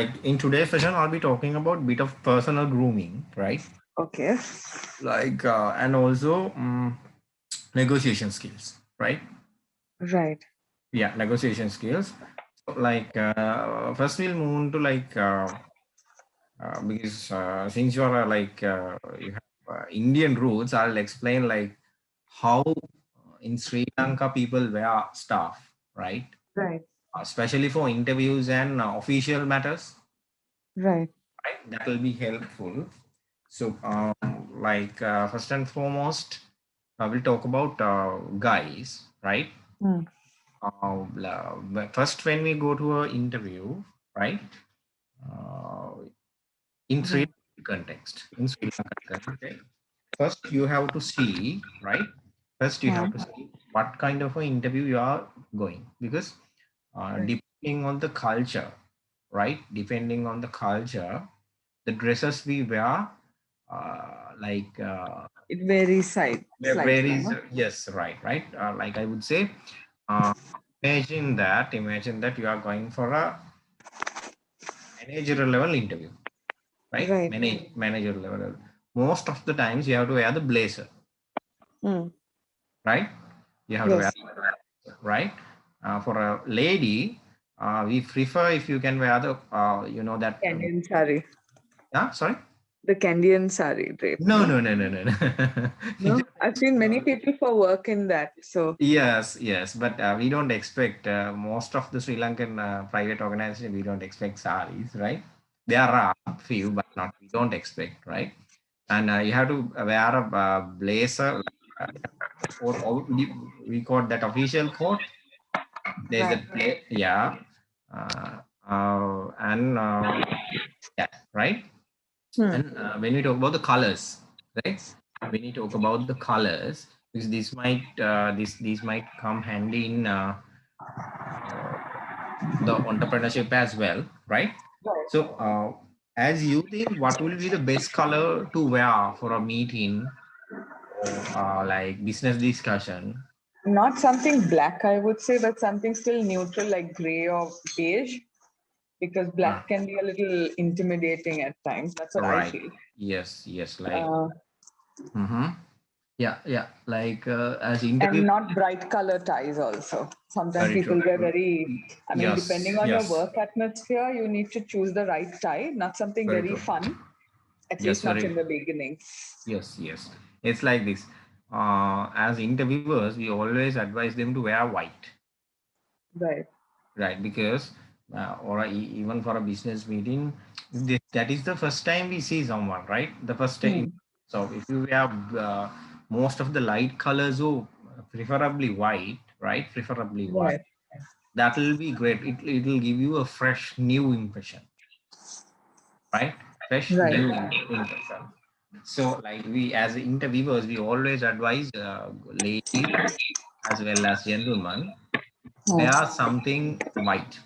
like in today's session, I'll be talking about bit of personal grooming, right? Okay. Like and also negotiation skills, right? Right. Yeah, negotiation skills. So, like first we'll move on to like because since you are you have Indian roots, I'll explain like how in Sri Lanka people wear staff, right? Right. Especially for interviews and official matters, Right. right? That will be helpful. So, first and foremost, I will talk about guys, right? Mm. First, when we go to an interview, right? Uh, in Sri Right. Lankan context, in Sri Lankan context, first you have to see, right? First, you have to see what kind of an interview you are going, because Right. depending on the culture, right? Depending on the culture, the dresses we wear, It varies slightly, varies. no? Yes, right. Like I would say, uh, imagine that you are going for a managerial level interview, right? Right. Manager level. Most of the times you have to wear the blazer, Mm. right? You have to wear, Yes. right? For a lady, we prefer if you can wear the, that. Candian sari. Yeah, sorry. The Candian sari drape, No, no? no, no, no, no, no. No? I've seen many people for work in that. So, Yes, but we don't expect most of the Sri Lankan private organization. We don't expect saris, right? There are few, but not. We don't expect, right? And you have to wear a blazer. We call that official coat. There's a right. yeah, and yeah, right. Hmm. And when we talk about the colors, right? When we talk about the colors, because these might come handy in the entrepreneurship as well, right? Right. So, as you think, what will be the best color to wear for a meeting or like business discussion? Not something black, I would say, but something still neutral like gray or beige, because Uh, black can be a little intimidating at times. That's what I right. feel. Yes, like. Uh, Mm-hmm. Yeah. Like as interview. and not bright color ties also. Sometimes Very people true. get very, I mean, depending on your Yes. work atmosphere, you need to choose the right tie, not something Very very true. fun, at Yes, least not in very. the beginning. Yes. It's like this. As interviewers, we always advise them to wear white, Right. right? Because, even for a business meeting, that is the first time we see someone, right? The first time. Hmm. So if you wear most of the light colors, preferably white, right? Preferably white. Right. That will be great. It will give you a fresh, new impression, right? Fresh, Right. new impression. So, like we as interviewers, we always advise ladies as well as gentlemen, Hmm. wear something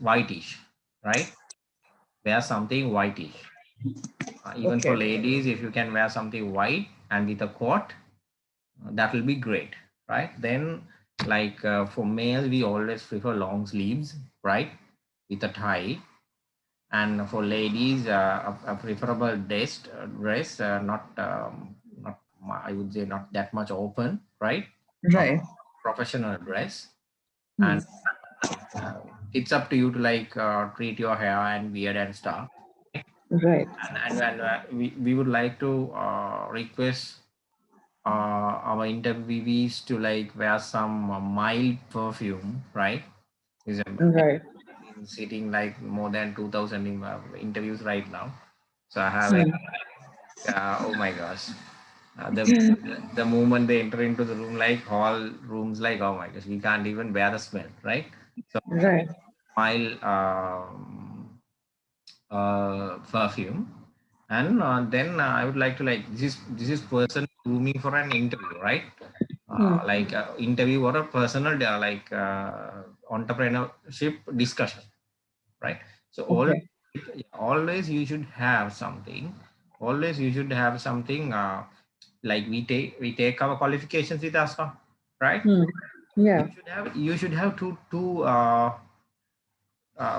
whitish, right? Wear something whitish. Even for Okay. ladies, if you can wear something white and with a coat, that will be great, right? Then, like for male, we always prefer long sleeves, right, with a tie. And for ladies, a preferable dress, I would say not that much open, right? A Right. professional dress, Hmm. and uh, it's up to you to like treat your hair and beard and stuff. Right. We would like to request our interviewees to like wear some mild perfume, right? Because Right. I've been sitting like more than 2,000 interviews right now. So I have Hmm. oh my gosh. The moment they enter into the room, like all rooms, like oh my gosh, we can't even bear the smell, right? So Right. mild perfume, and then I would like to like this is person grooming for an interview, right? Hmm. Like interview or a personal entrepreneurship discussion, right? So Okay. always you should have something. Always you should have something. Like we take our qualifications with us, right? Hmm. Yeah. You should have two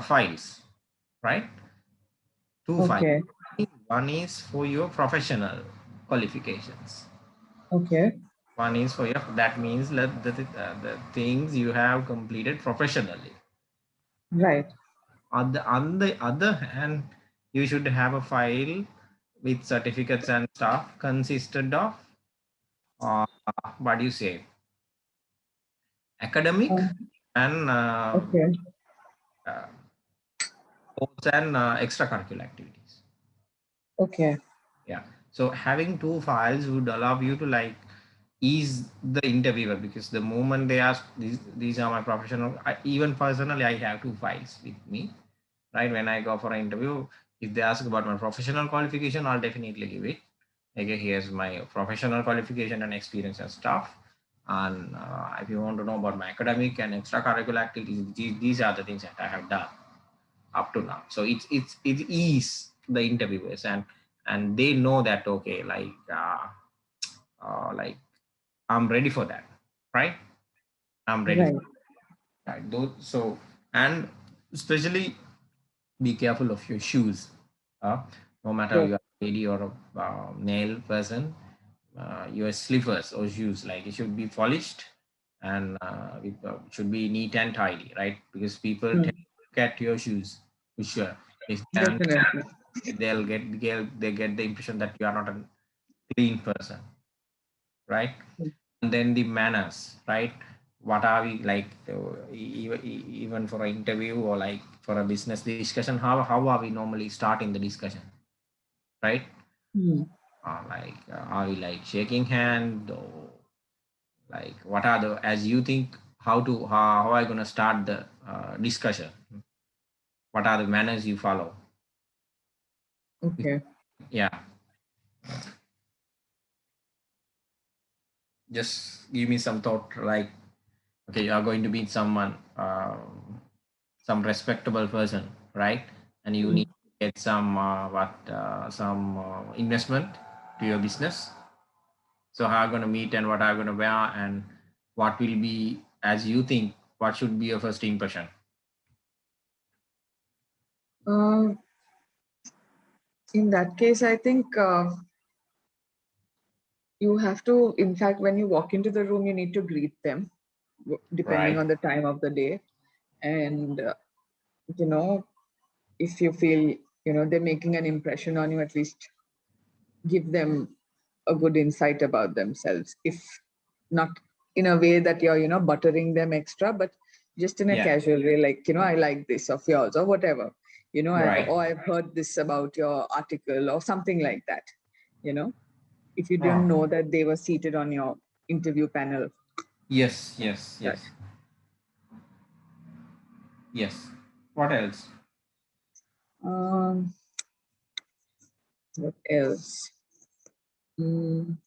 files, right? Two files. Okay. One is for your professional qualifications. Okay. One is for your, that means that the things you have completed professionally. Right. On the other hand, you should have a file with certificates and stuff consisted of uh, what do you say, academic Um, and okay. uh, sports and extracurricular activities. Okay. Yeah. So having two files would allow you to like ease the interviewer, because the moment they ask these are my professional, even personally I have two files with me, right? When I go for an interview, if they ask about my professional qualification, I'll definitely give it. Okay, here's my professional qualification and experience and stuff. And if you want to know about my academic and extracurricular activities, these are the things that I have done up to now. So it ease the interviewers, and they know that okay, like I'm ready for that, right? I'm ready for Right. that. Right. Those, so, and especially be careful of your shoes. No matter Yes. you are a lady or a male person, your slippers or shoes, like it should be polished, and should be neat and tidy, right? Because people tend Hmm. to look at your shoes for sure. If they understand, Definitely. they get the impression that you are not a clean person, right? And then the manners, right? What are we like, even for an interview or like for a business discussion, how are we normally starting the discussion, right? Hmm. Are we like shaking hand, or like what are the, as you think, how are you going to start the discussion, what are the manners you follow? Okay. Yeah, just give me some thought, like okay, you are going to meet someone, some respectable person, right? And you Hmm. need to get some some investment to your business. So how are you going to meet, and what are you going to wear, and what will be, as you think, what should be your first impression? Uh, in that case, I think you have to, in fact, when you walk into the room, you need to greet them, depending Right. on the time of the day. And, you know, if you feel, they're making an impression on you, at least give them a good insight about themselves. If not in a way that you're, buttering them extra, but just in a Yeah. casual way, like, I like this of yours or whatever, Right. I've heard this about your article or something like that, you know, if you Oh, didn't know that they were seated on your interview panel. yes, yes, Right. yes, yes. What else? Um, what else? Mm,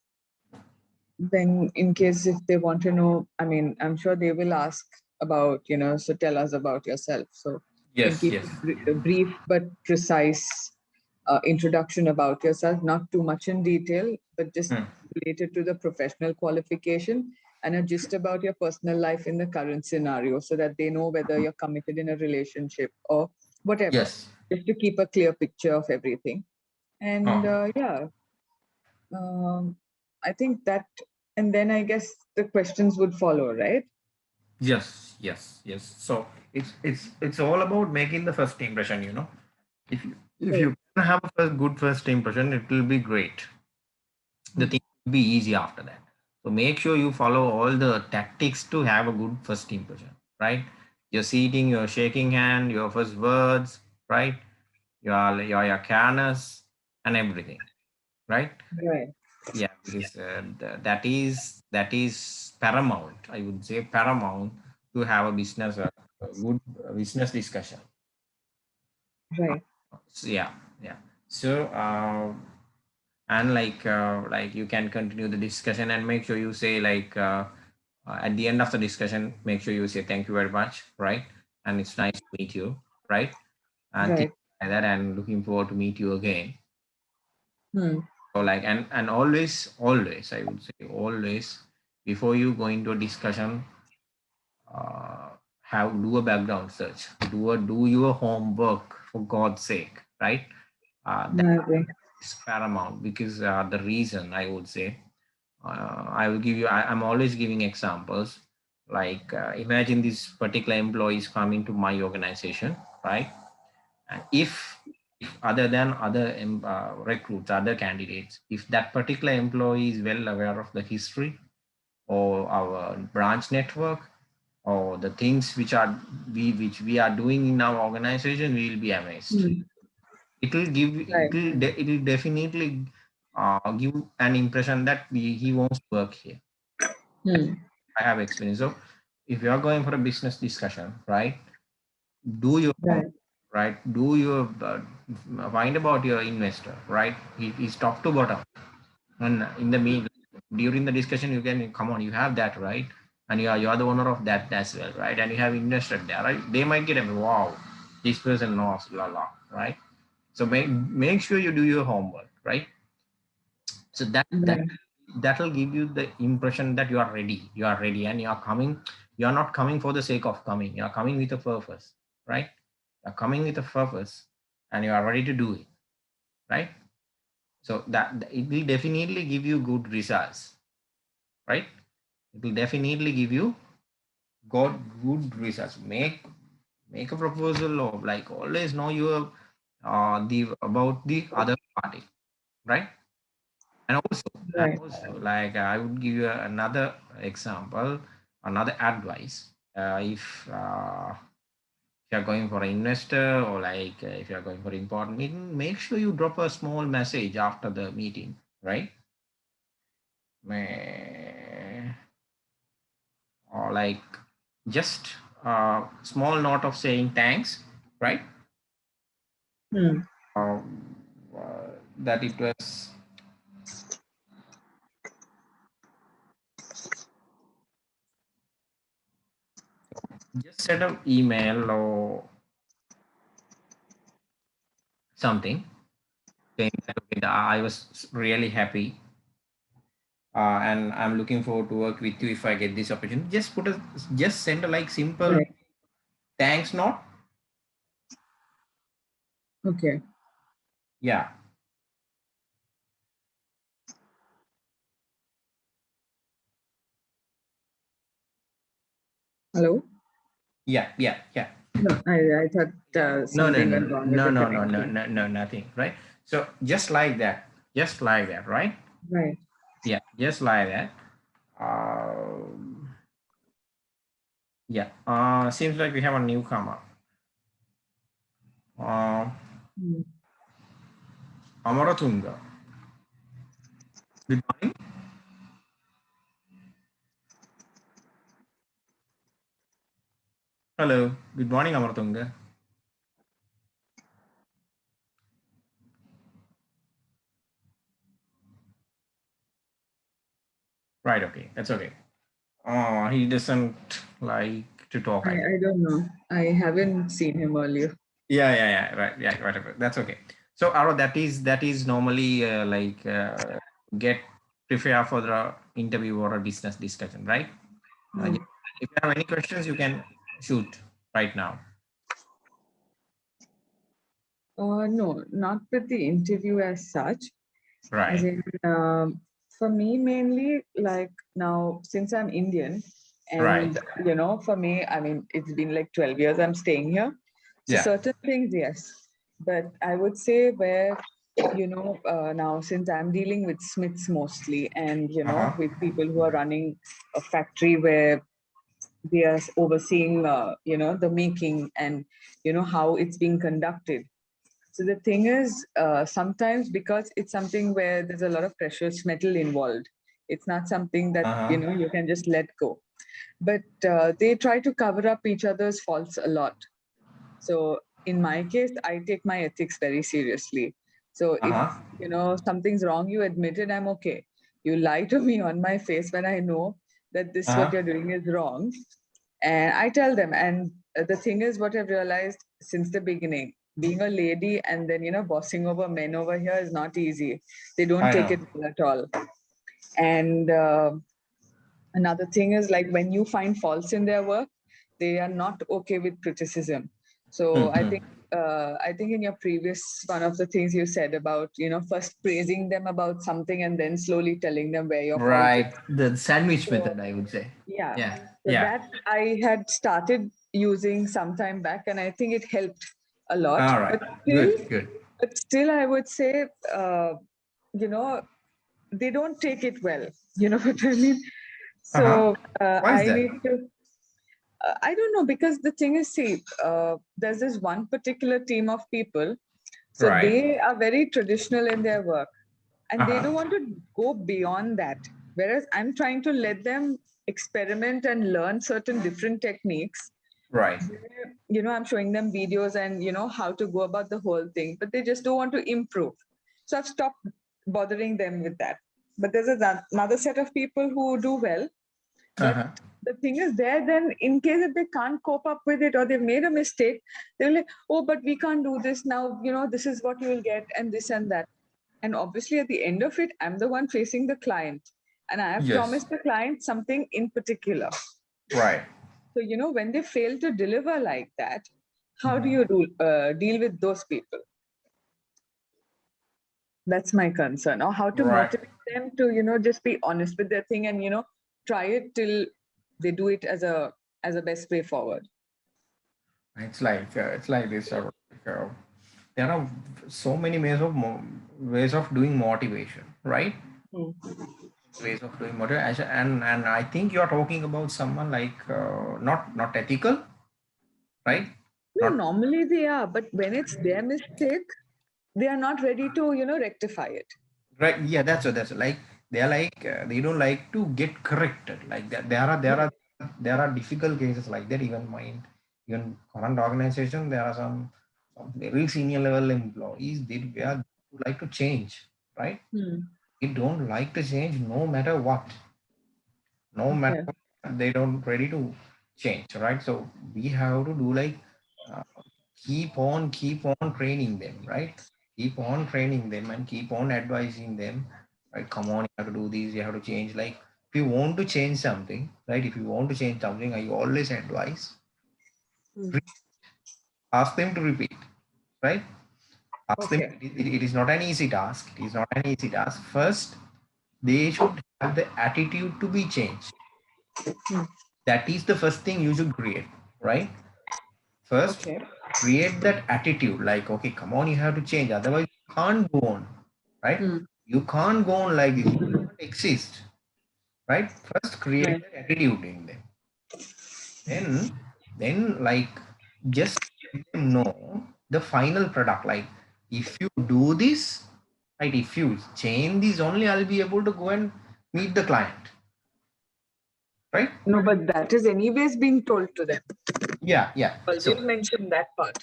then in case if they want to know, I mean, I'm sure they will ask about, so tell us about yourself. So you can Yes, keep yes. a brief but precise introduction about yourself, not too much in detail, but just Hmm. related to the professional qualification and a gist about your personal life in the current scenario so that they know whether you're committed in a relationship or whatever, Yes. just to keep a clear picture of everything. And Oh, yeah, I think that, and then I guess the questions would follow, right? yes, yes, yes. So it's all about making the first impression. If Right. you can have a good first impression, it will be great. The Mm. thing will be easy after that. So make sure you follow all the tactics to have a good first impression, right? You're seating, you're shaking hand, your first words, right? Your careness and everything, right? Right. Yeah, because that is paramount. I would say paramount to have a good business discussion. Right. So, yeah, yeah. So and like you can continue the discussion and make sure you say at the end of the discussion, make sure you say thank you very much, right? And it's nice to meet you, right? And things Right. like that, and looking forward to meet you again. Hmm. So like, and always I would say always, before you go into a discussion, uh, have do a background search, do your homework, for God's sake, right? That is paramount, because the reason I would say, I will give you, I'm always giving examples. Like imagine this particular employee is coming to my organization, right? And if other than other recruits, other candidates, if that particular employee is well aware of the history or our branch network or the things which we are doing in our organization, we will be amazed. It will give, it will definitely give an impression that he wants to work here. I have experience. So if you are going for a business discussion, right, do your right, do your find about your investor, right? He's top to bottom, and in the mean during the discussion you can come on, you have that, right? And you are the owner of that as well, right? And you have invested there, right? They might get a wow, this person knows la la, right? So make sure you do your homework, right? So that will give you the impression that you are ready, and you are coming. You are not coming for the sake of coming. You are coming with a purpose, right? You are coming with a purpose, and you are ready to do it, right? So that it will definitely give you good results, right? It will definitely give you good results. Make a proposal, or like always know your the about the other party, right? And also, like I would give you another example, another advice. If you're going for an investor, or like if you're going for important meeting, make sure you drop a small message after the meeting, right? Or like just a small note of saying thanks, right? That it was just send an email or something saying that okay, I was really happy, and I'm looking forward to work with you if I get this opportunity. Just send a like simple thanks note. Okay. Yeah. Hello? Yeah. No, I thought something went wrong with the connection. No, nothing, right? So just like that, right? Right. Yeah, just like that. Yeah. Seems like we have a newcomer. Amaratunga. Good morning. Hello. Good morning, Amaratunga. Right. Okay. That's okay. He doesn't like to talk. I don't know. I haven't seen him earlier. Yeah. Right. Yeah. Whatever. That's okay. So, Aro, that is normally get prepare for the interview or a business discussion, right? If you have any questions, you can shoot right now. No, not with the interview as such. Right. As in, for me, mainly, like now, since I'm Indian, and for me, I mean, it's been like 12 years I'm staying here. So certain things, yes. But I would say where, now since I'm dealing with Smiths mostly, and, with people who are running a factory where they are overseeing, the making and, how it's being conducted. So the thing is, sometimes because it's something where there's a lot of precious metal involved, it's not something that, you can just let go. But they try to cover up each other's faults a lot. So in my case, I take my ethics very seriously. So if, something's wrong, you admit it, I'm okay. You lie to me on my face when I know that this what you're doing is wrong. And I tell them. And the thing is, what I've realized since the beginning, being a lady and then, bossing over men over here is not easy. They don't take it well at all. And another thing is, like, when you find faults in their work, they are not okay with criticism. So I think I think in your previous one of the things you said about, first praising them about something and then slowly telling them where your fault is. Right. The sandwich So, method, I would say. yeah. Yeah. So Yeah. that I had started using some time back, and I think it helped a lot. All right. Good. Good. But still, I would say, you know, they don't take it well. You know what I mean? Uh-huh. So Why is I that? need to. I don't know, because the thing is, see, there's this one particular team of people. So Right. they are very traditional in their work, and they don't Uh-huh. want to go beyond that. Whereas I'm trying to let them experiment and learn certain different techniques. Right. I'm showing them videos and, how to go about the whole thing, but they just don't want to improve. So I've stopped bothering them with that. But there's another set of people who do well. But Uh-huh. the thing is, there, then in case if they can't cope up with it or they've made a mistake, they're like, oh, but we can't do this now. This is what you will get, and this and that. And obviously, at the end of it, I'm the one facing the client. And I have Yes. promised the client something in particular. Right. So, when they fail to deliver like that, how do Mhm. you deal with those people? That's my concern. Or how to Right. motivate them to, just be honest with their thing and, try it till they do it as a best way forward. It's like this. There are so many ways of doing motivation, right? Hmm. Ways of doing motivation, and I think you are talking about someone like not ethical, right? No, Not normally they are, but when it's their mistake, they are not ready to, rectify it. right. Yeah, that's like they are like they don't like to get corrected. Like that, there are difficult cases like that. Even current organization, there are some very senior level employees they are like to change, right? Hmm. They don't like to change no matter what, no matter Okay. what, they don't ready to change, right? So we have to do like uh, keep on training them, right? Keep on training them and keep on advising them, right? Come on, you have to do this, you have to change. Like if you want to change something, right? If you want to change something, I always advise, Hmm. ask them to repeat, right? Ask them. Okay. It is not an easy task. It is not an easy task. First, they should have the attitude to be changed. Hmm. That is the first thing you should create, right? First, Okay. create that attitude like, okay, come on, you have to change. Otherwise, you can't go on, right? Hmm. You can't go on like this. You can't exist, right? First, create Right. that attitude in them. Then like, just let them know the final product. Like, if you do this, right? If you change this, only I'll be able to go and meet the client, right? No, but that is anyways being told to them. Yeah, yeah. So Always mention that part.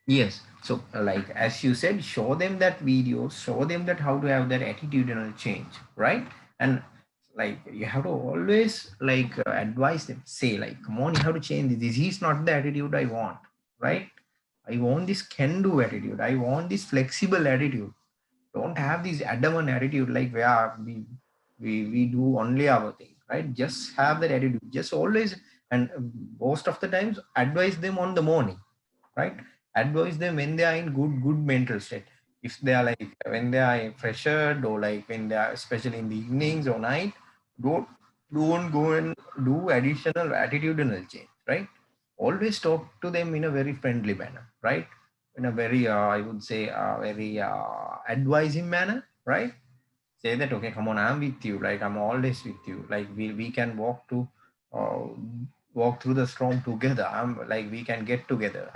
yes. So, like as you said, show them that video, show them that how to have that attitudinal change, right? And like you have to always like advise them, say like, come on, you have to change this. This is not the attitude I want, right? I want this can-do attitude. I want this flexible attitude. Don't have this adamant attitude like where we do only our thing, right? Just have that attitude. Just always and most of the times advise them on the morning, right? Advise them when they are in good mental state. If they are like when they are pressured or like when they are especially in the evenings or night, don't don't go and do additional attitudinal change, right? Always talk to them in a very friendly manner, right? In a very I would say very advising manner, right? Say that, okay, come on, I'm with you, like I'm always with you, like we can uh, walk through the storm together. I'm like we can get together.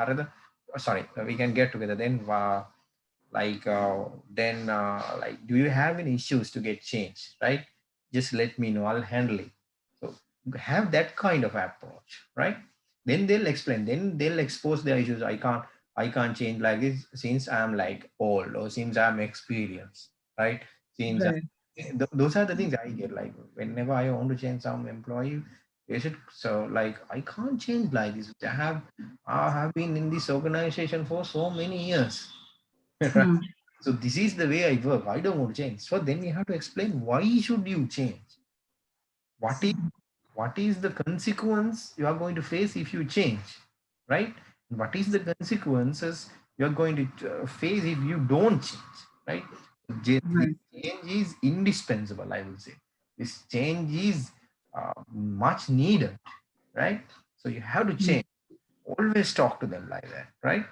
Sorry, we can get together. Like do you have any issues to get changed, right? Just let me know, I'll handle it. So have that kind of approach, right? Then they'll explain, then they'll expose their issues. I can't change like this since I'm like old or since I'm experienced, right? Since Right. those are the things I get. Like whenever I want to change some employee, they should so like I can't change like this. I have been in this organization for so many years. Right? Hmm. So this is the way I work. I don't want to change. So then you have to explain why should you change? What is what is the consequence you are going to face if you change, right? What is the consequences you're going to face if you don't change, right? This Right. change is indispensable, I would say. This change is much needed, right? So you have to Mm. change. Always talk to them like that, right?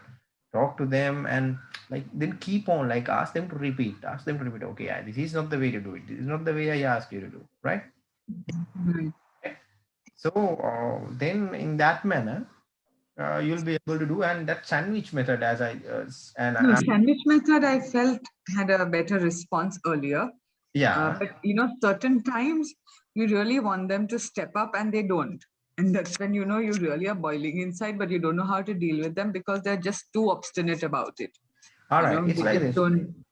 Talk to them and like then keep on like ask them to repeat. Okay, yeah, this is not the way to do it. This is not the way I ask you to do, right? Right. So then in that manner, you'll be able to do. And that sandwich method, as I and No, sandwich method I felt had a better response earlier. yeah, But you know, certain times you really want them to step up and they don't. And that's when you know you really are boiling inside, but you don't know how to deal with them because they're just too obstinate about it. all You right, know, it's they like just this. don't.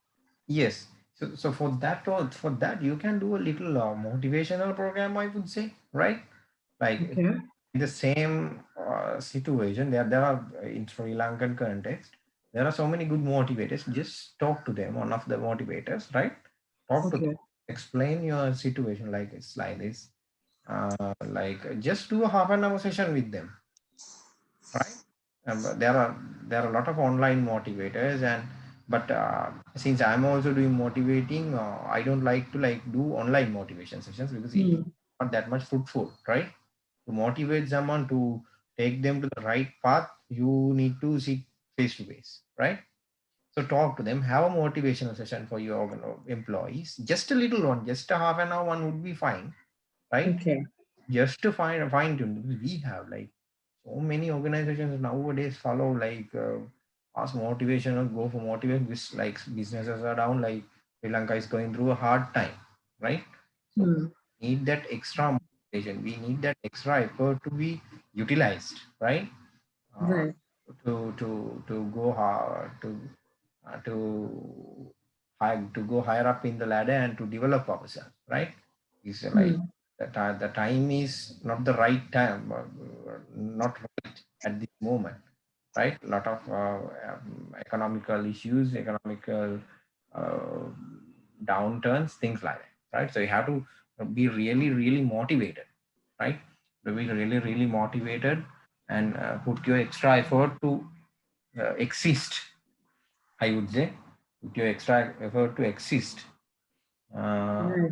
Yes. So for that you can do a little motivational program, I would say, right? Like Okay. in the same situation, there are in Sri Lankan context, there are so many good motivators. Just talk to them, one of the motivators, right? Talk to them, Okay. explain your situation like it's like this. Like just do a half an hour session with them, right? But there are a lot of online motivators, and but since I'm also doing motivating, I don't like to like do online motivation sessions because it's Hmm. not that much fruitful, right? To motivate someone to take them to the right path, you need to see face to face, right? So talk to them, have a motivational session for your employees, just a little one, just a half an hour one would be fine, right? Okay. Just to fine tune, because we have like so many organizations nowadays follow like ask motivation or go for motivation, which like businesses are down, like Sri Lanka is going through a hard time, right? So Hmm. we need that extra motivation, we need that extra effort to be utilized, right? uh, Right. to go hard to go higher up in the ladder and to develop ourselves, right? It's like Hmm. the time is not the right time, not right at this moment, right? A lot of economical issues, economical uh, downturns, things like that, right? So you have to be really, really motivated, right? To be really, really motivated and put your extra effort to exist, I would say. Put your extra effort to exist uh, Right.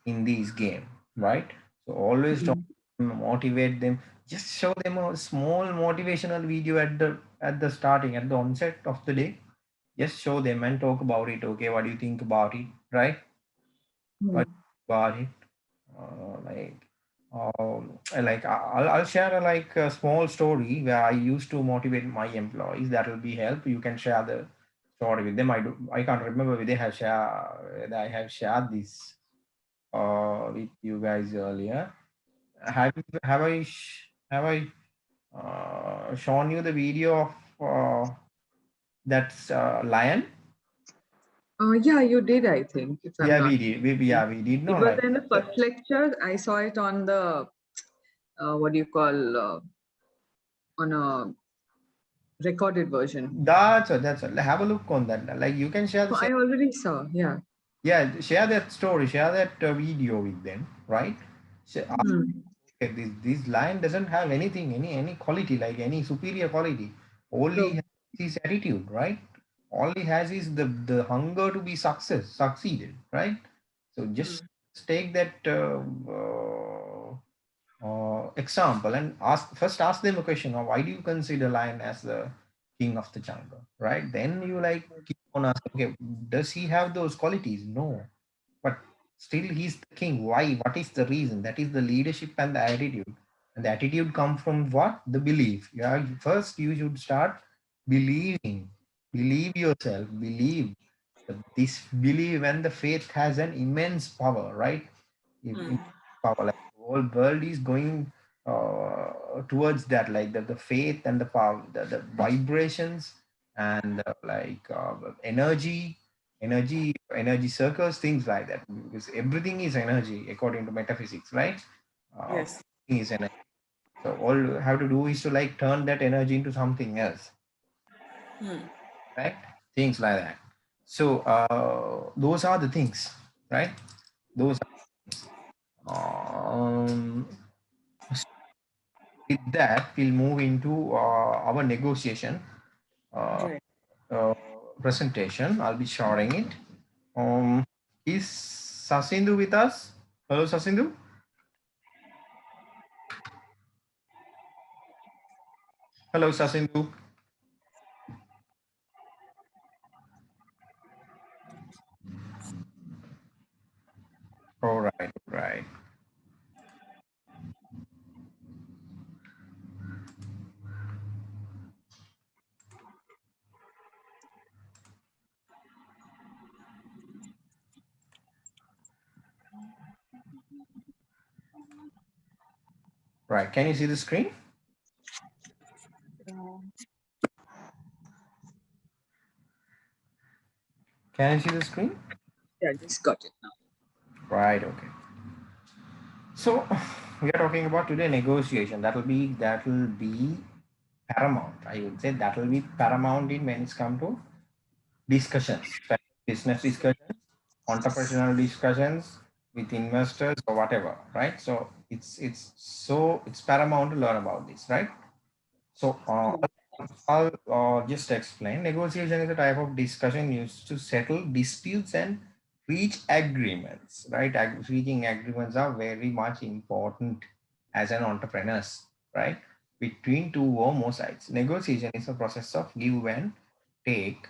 in this game, right? So always try Hmm. to motivate them. Just show them a small motivational video at the starting, at the onset of the day. Just show them and talk about it. Okay, what do you think about it, right? Hmm. What about it? Like like I'll share a like a small story where I used to motivate my employees. That will be help. You can share the story with them. I can't remember whether I have shared this with you guys earlier. Have I shown you the video of that's lion? Yeah, you did, I think, if I'm Yeah, not we did. mistaken. We did It know was like in the first lecture. I saw it on the, what do you call, on a recorded version. that's all. Have a look on that. Like you can share the So same. I already saw, yeah. Yeah, share that story, share that video with them, right? Ask, Hmm. okay, this lion doesn't have anything, any quality, like any superior quality. All he True. has is attitude, right? All he has is the hunger to be succeeded, right? So just Hmm. take that example and ask them a question of why do you consider lion as the king of the jungle, right? Then you like keep on asking, okay, does he have those qualities? No, but still he's the king. Why? What is the reason? That is the leadership and the attitude. And the attitude comes from what? The belief. Yeah, first you should start believing. Believe yourself. Believe. This belief and the faith has an immense power, right? Hmm. Power, like the whole world is going towards that, like the faith and the power, the vibrations and like energy circles, things like that, because everything is energy according to metaphysics, right? Yes. Everything is energy. So all you have to do is to like turn that energy into something else, Hmm. right? Things like that. So those are the things, right? Those um, with that we'll move into our negotiation. uh, Right. uh, presentation. I'll be sharing it. Is Sasindu with us? Hello, Sasindu. Hello, Sasindu. All right, right. Right. Can you see the screen? Can you see the screen? Yeah, just got it now. Right. Okay. So we are talking about today negotiation. That will be paramount. I would say that will be paramount in when it's come to discussions, business discussions, entrepreneurial discussions with investors or whatever, right? So it's paramount to learn about this, right? So I'll just explain. Negotiation is a type of discussion used to settle disputes and reach agreements, right? Reaching agreements are very much important as an entrepreneurs, right? Between two or more sides. Negotiation is a process of give and take,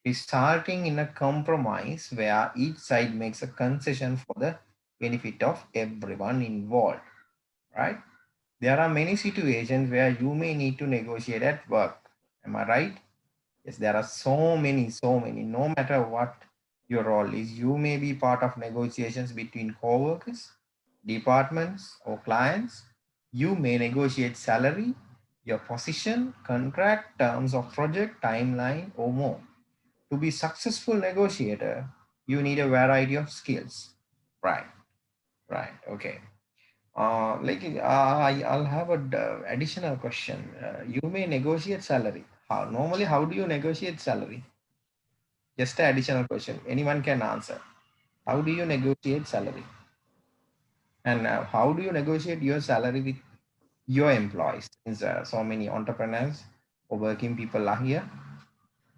resulting in a compromise where each side makes a concession for the benefit of everyone involved, right? There are many situations where you may need to negotiate at work. Am I right? Yes, there are so many, so many. No matter what your role is, you may be part of negotiations between co-workers, departments, or clients. You may negotiate salary, your position, contract, terms of project, timeline, or more. To be successful negotiator, you need a variety of skills. Right, right, okay. I'll have a additional question. You may negotiate salary. How do you negotiate salary? Just an additional question. Anyone can answer. How do you negotiate salary? And how do you negotiate your salary with your employees? Since so many entrepreneurs or working people are here,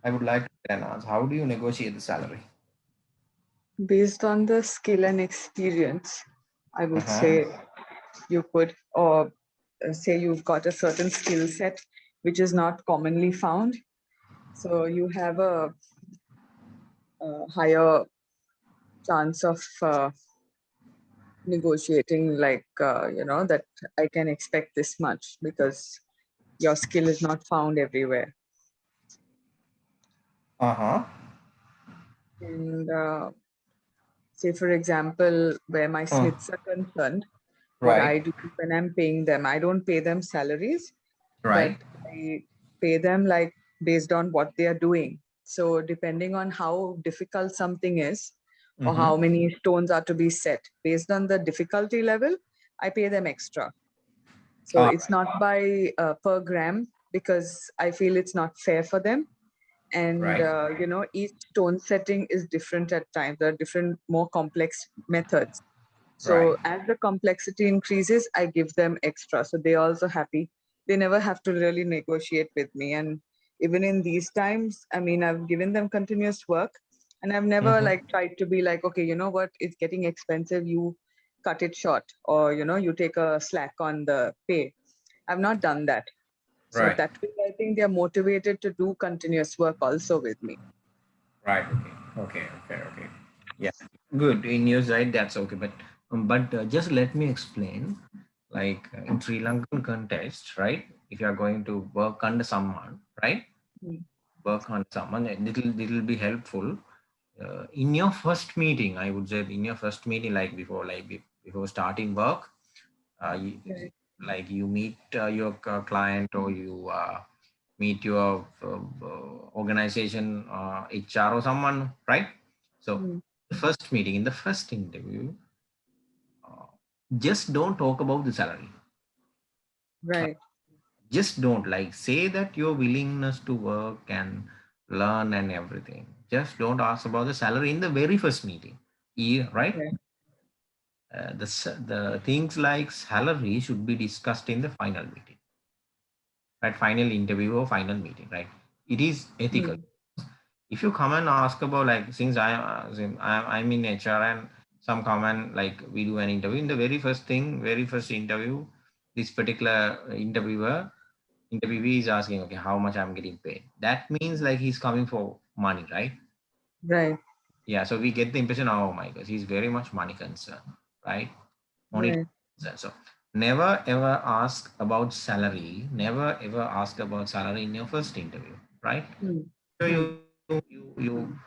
I would like to get an answer. How do you negotiate the salary? Based on the skill and experience, I would Uh-huh. say you could, or say you've got a certain skill set which is not commonly found. So you have a higher chance of negotiating, like, that I can expect this much because your skill is not found everywhere. Uh-huh. And say, for example, where my Uh, Smiths are concerned, what right. I do when I'm paying them, I don't pay them salaries, but Right. I pay them like based on what they are doing. So depending on how difficult something is or Mm-hmm. how many stones are to be set, based on the difficulty level, I pay them extra. So Ah, it's not by per gram because I feel it's not fair for them. And right. each stone setting is different at times. There are different, more complex methods. Right. So as the complexity increases, I give them extra. So they're also happy. They never have to really negotiate with me. And even in these times, I mean, I've given them continuous work and I've never Mm-hmm. like tried to be like, okay, you know what, it's getting expensive. You cut it short, or, you take a slack on the pay. I've not done that. So Right. that way, I think they're motivated to do continuous work also with me. Right. Okay. Yeah. Good. In your side, that's okay. But just let me explain. Like in Sri Lankan context, right? If you are going to work under someone, right? Mm. Work on someone, it'll be helpful. In your first meeting, I would say in your first meeting, like before starting work, you, Right. like you meet your client or you meet your organization HR or someone, right? So Mm. the first meeting, in the first interview, uh, just don't talk about the salary. Right. Just don't, like, say that your willingness to work and learn and everything. Just don't ask about the salary in the very first meeting. Yeah, right? Okay. The things like salary should be discussed in the final meeting, right? Final interview or final meeting, right? It is ethical. Mm. If you come and ask about, like, since I'm in HR, and some come and like we do an interview, in the very first interview, this particular interviewee is asking, okay, how much I'm getting paid. That means like he's coming for money, right? Right. Yeah. So we get the impression, oh my gosh, he's very much money concerned, right? Money Right. concerned. So never ever ask about salary. Never ever ask about salary in your first interview, right? Hmm. So Hmm. you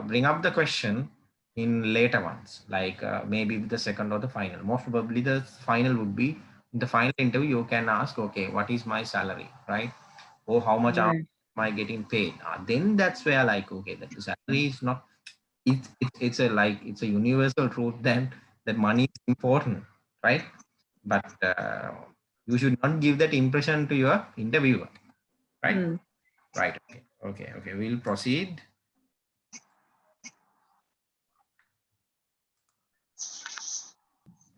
bring up the question in later ones, like maybe the second or the final. Most probably the final would be in the final interview. You can ask, okay, what is my salary, right? Or how much am Right. I getting paid? Then that's where, like, okay, that the salary is not. It's a, like, it's a universal truth then that money is important, right? But you should not give that impression to your interviewer, right? Hmm. Right. Okay. Okay. Okay. We'll proceed.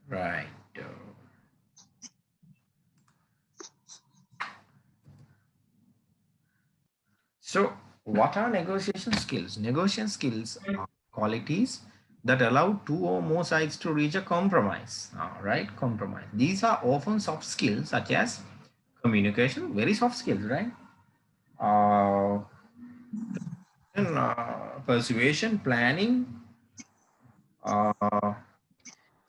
Right. So, what are negotiation skills? Negotiation skills are qualities that allow two or more sides to reach a compromise. Right? Compromise. These are often soft skills such as communication, very soft skills, right? Uh, and, persuasion, planning, uh,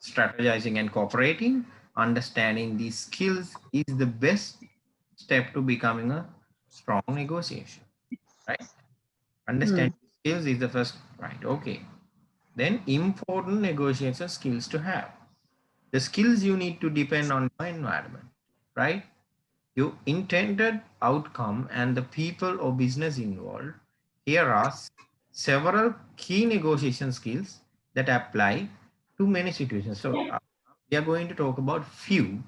strategizing, and cooperating. Understanding these skills is the best step to becoming a strong negotiation, right? Hmm. Understanding skills is the first, right? Okay. Then important negotiation skills to have. The skills you need to depend on your environment, right? Your intended outcome and the people or business involved. Here are several key negotiation skills that apply to many situations. So we are going to talk about few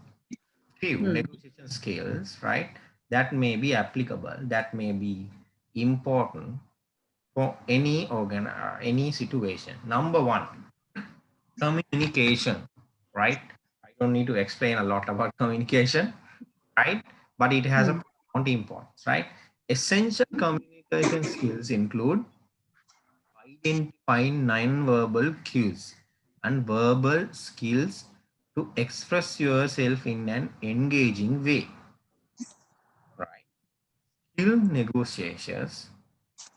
Hmm. negotiation skills, right? That may be applicable, that may be important for any situation. Number one, communication, right? I don't need to explain a lot about communication, right? But it has a Hmm. profound importance, right? Essential communication skills include identifying non-verbal cues and verbal skills to express yourself in an engaging way, right? Skilled negotiators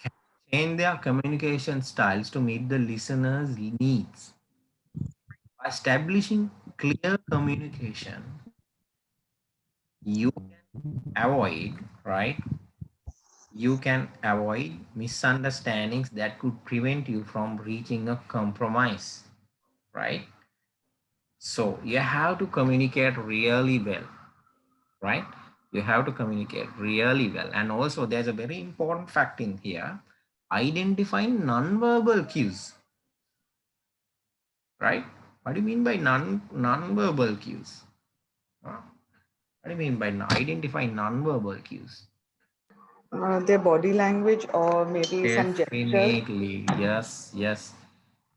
can change their communication styles to meet the listener's needs. By establishing clear communication, you can avoid, right? You can avoid misunderstandings that could prevent you from reaching a compromise, right? So you have to communicate really well, right? You have to communicate really well. And also, there's a very important fact in here: identifying non-verbal cues, right? What do you mean by non-verbal cues? What do you mean by identifying non-verbal cues? Their body language or maybe some gestures. Definitely. Yes, yes,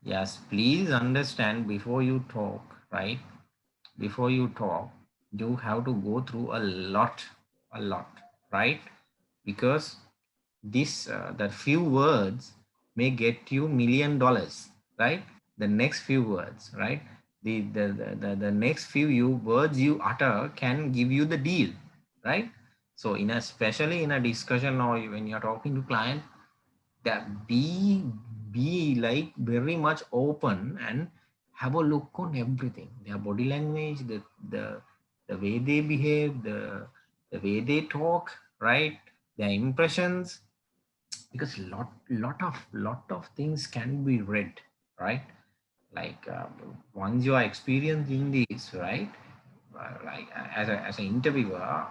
yes. Please understand before you talk, right? Before you talk, you have to go through a lot, right? Because this, that few words may get you $1 million, right? The next few words, right? The next few words you utter can give you the deal, right? So in a, especially in a discussion or when you're talking to client, that be like very much open and have a look on everything, their body language, the way they behave, the way they talk, right? Their impressions, because lot of things can be read, right? Like once you are experiencing this, right? Like as an interviewer,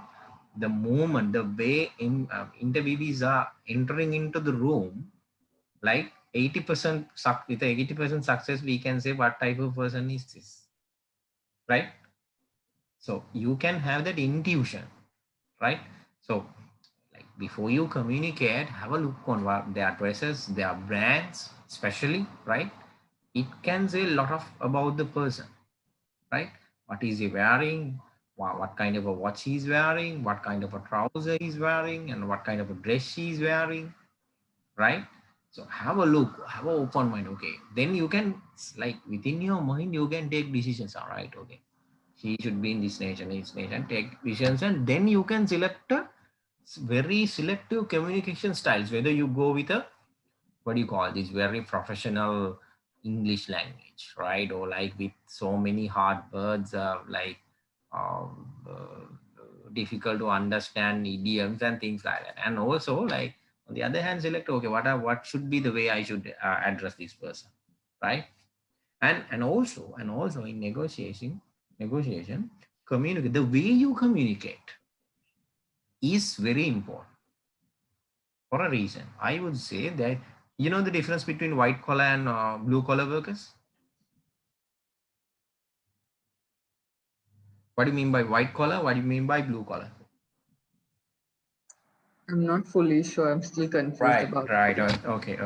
the moment, the way interviewees are entering into the room, like 80% with 80% success, we can say what type of person is this, right? So you can have that intuition, right? So like before you communicate, have a look on what their dresses, their brands, especially, right? It can say a lot of about the person, right? What is he wearing? What kind of a watch he's wearing? What kind of a trouser he's wearing? And what kind of a dress she's wearing, right? So have a look, have an open mind. Okay, then you can, like, within your mind you can take decisions. All right, okay, he should be in this nation, take decisions, and then you can select a very selective communication styles. Whether you go with a, what do you call this, very professional English language, right? Or like with so many hard words, like difficult to understand idioms and things like that. And also, like, on the other hand, select, okay, what should be the way I should address this person, right? And also in negotiation, communicate, the way you communicate is very important for a reason. I would say that, you know, the difference between white collar and blue collar workers. What do you mean by white collar? What do you mean by blue collar? I'm not fully sure. I'm still confused Right, about right. it. Okay.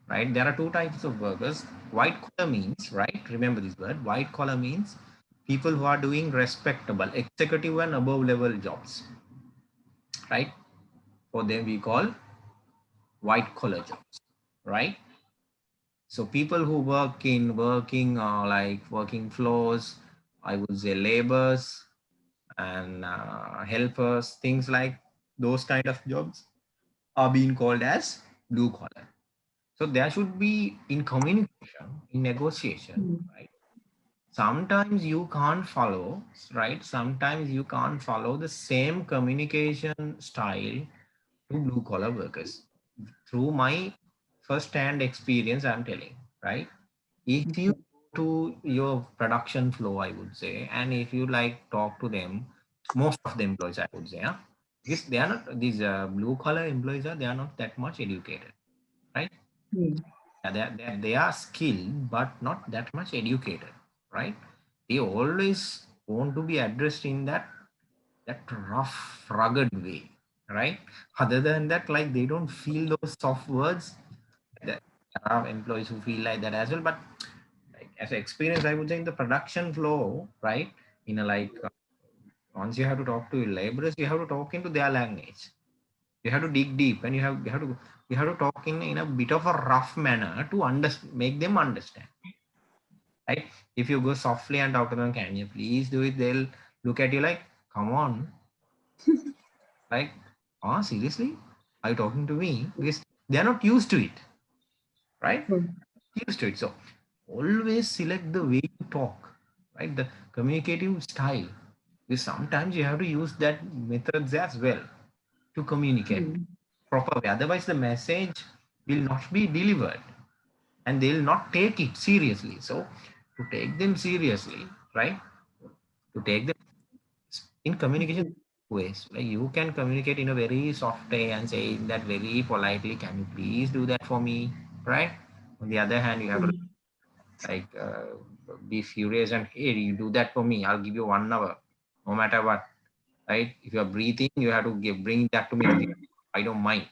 Right. There are two types of workers. White collar means, right? Remember this word. White collar means people who are doing respectable, executive and above level jobs, right? For them we call white collar jobs, right? So people who working floors, I would say laborers and helpers, things like those kind of jobs are being called as blue collar. So there should be, in communication, in negotiation, Mm. right? Sometimes you can't follow, right? Sometimes you can't follow the same communication style to blue collar workers. Through my first hand experience, I'm telling, right? If you Okay. go to your production flow, I would say, and if you like talk to them, most of the employees, I would say, huh? Because they are not, these blue collar employees are, they are not that much educated, right? Mm. Yeah, they are skilled but not that much educated, right? They always want to be addressed in that rough, rugged way, right? Other than that, like, they don't feel those soft words. There are employees who feel like that as well, but like, as an experience, I would say in the production flow, right? In a, like, once you have to talk to laborers, you have to talk into their language. You have to dig deep, and you have to talk in a bit of a rough manner to make them understand, right? If you go softly and talk to them, can you please do it? They'll look at you like, come on, like, oh, seriously? Are you talking to me? Because they are not used to it, right? Mm. Used to it. So always select the way you talk, right? The communicative style. Because sometimes you have to use that methods as well to communicate Mm. proper way. Otherwise, the message will not be delivered and they'll not take it seriously. So to take them seriously, right? To take them in communication Okay. ways, like, you can communicate in a very soft way and say that very politely, can you please do that for me, right? On the other hand, you have to, Mm. like, be furious and, hey, you do that for me, I'll give you 1 hour, no matter what, right? If you're breathing, you have to bring that to me. I don't mind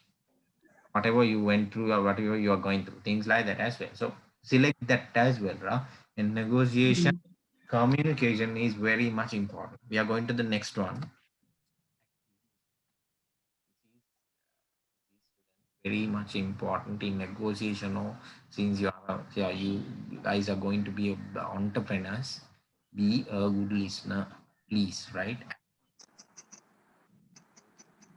whatever you went through or whatever you are going through, things like that as well. So select that as well, right? In negotiation, Mm. communication is very much important. We are going to the next one. Very much important in negotiation. Or since you guys are going to be entrepreneurs, be a good listener, please, right?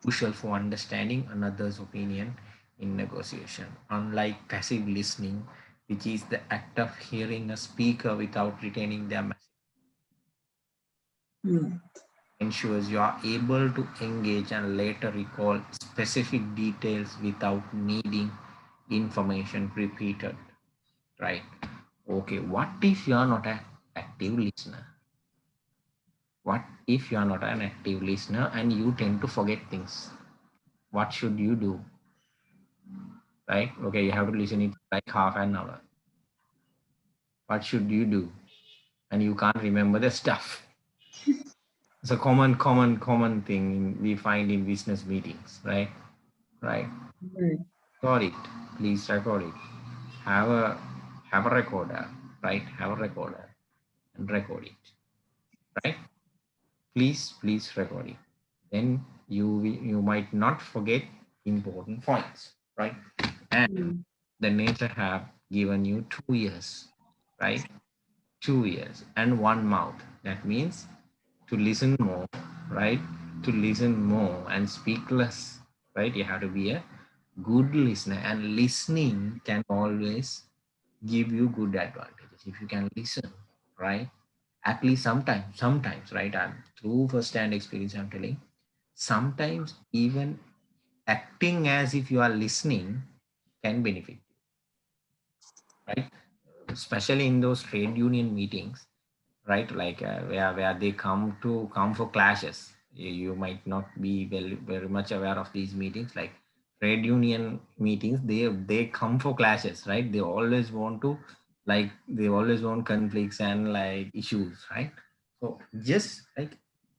Crucial for understanding another's opinion in negotiation. Unlike passive listening, which is the act of hearing a speaker without retaining their message, Mm. ensures you are able to engage and later recall specific details without needing information repeated. Right? Okay, what if you are not an active listener? What if you are not an active listener and you tend to forget things? What should you do? Right? Okay, you have to listen it like half an hour. What should you do? And you can't remember the stuff. It's a common thing we find in business meetings, right? Right. Right. Record it. Please record it. Have a have a recorder, right? Have a recorder and record it, right? Please record it. Then you might not forget important points, right? And Mm. the nature have given you 2 years, right? 2 years and one mouth. That means to listen more, right? To listen more and speak less, right? You have to be a good listener, and listening can always give you good advantages if you can listen, right? At least sometimes, right? And through first-hand experience, I'm telling, sometimes even acting as if you are listening can benefit you, right? Especially in those trade union meetings, right? Like where they come for clashes. You might not be very much aware of these meetings, like trade union meetings. They come for clashes, right? They always want to, like, they always want conflicts and like issues, right? So just like,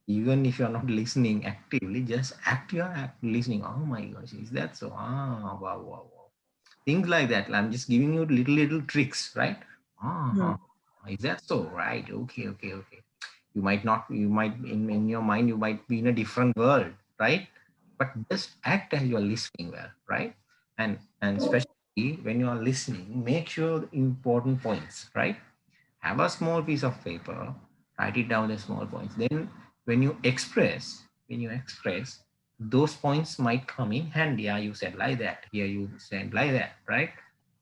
even if you're not listening actively, just act your listening. Oh my gosh, is that so? Wow. Things like that. I'm just giving you little tricks, right? Ah, Mm. is that so? Right. Okay. You might not, you might, in your mind, you might be in a different world, right? But just act as you're listening well, right? And especially when you are listening, make sure the important points, right? Have a small piece of paper, write it down, the small points. Then when you express, those points might come in handy. Yeah, you said like that, here you said like that, right?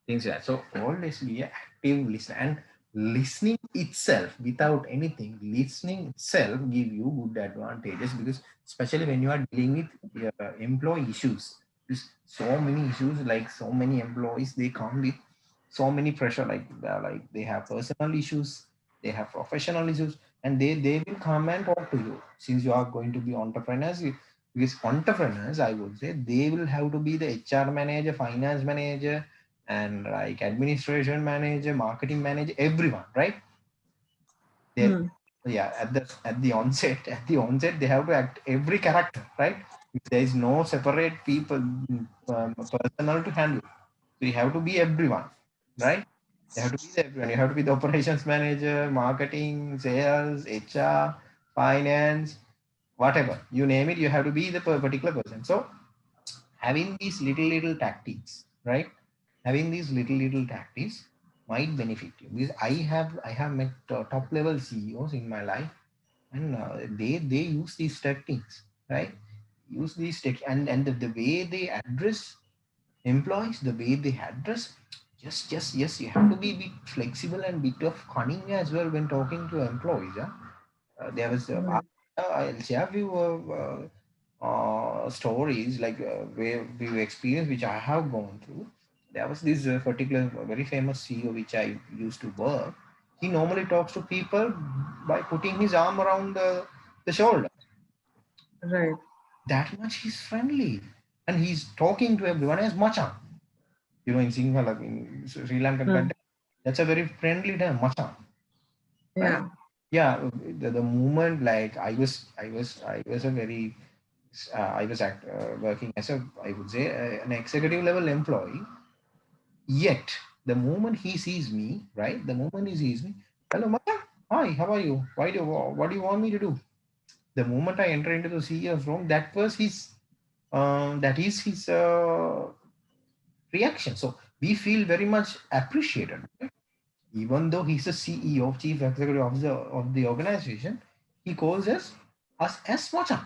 Things like that. So always be an active listener, and listening itself, without anything, listening itself give you good advantages, because especially when you are dealing with employee issues. There's so many issues, like so many employees, they come with so many pressure, like they have personal issues, they have professional issues, and they will come and talk to you. Since you are going to be entrepreneurs, because entrepreneurs, I would say, they will have to be the HR manager, finance manager, and like administration manager, marketing manager, everyone, right? They, Mm. yeah, at the onset they have to act every character, right? There is no separate people, personal to handle. So you have to be everyone, right? You have to be the everyone. You have to be the operations manager, marketing, sales, HR, finance, whatever you name it. You have to be the particular person. So having these little tactics, right? Having these little tactics might benefit you, because I have met top level CEOs in my life, and they use these tactics, right? Use these tech, and the way they address employees, the way they address, just yes, you have to be a bit flexible and bit of cunning as well when talking to employees. Yeah? There was Right. I'll share a few stories, like where we experience which I have gone through. There was this particular very famous CEO which I used to work. He normally talks to people by putting his arm around the shoulder. Right. That much he's friendly, and he's talking to everyone as Machan. In Sinhala, in Sri Lankan Mm. context, that's a very friendly term, Machan, right? Yeah. Yeah, the moment, like I was a very working as a, I would say, an executive level employee. Yet the moment he sees me, right? The moment he sees me, hello, Machan, hi, how are you? What do you want me to do? The moment I enter into the CEO's room, that is his reaction. So we feel very much appreciated, right? Even though he's the CEO, chief executive officer of the organization, he calls us as Machan,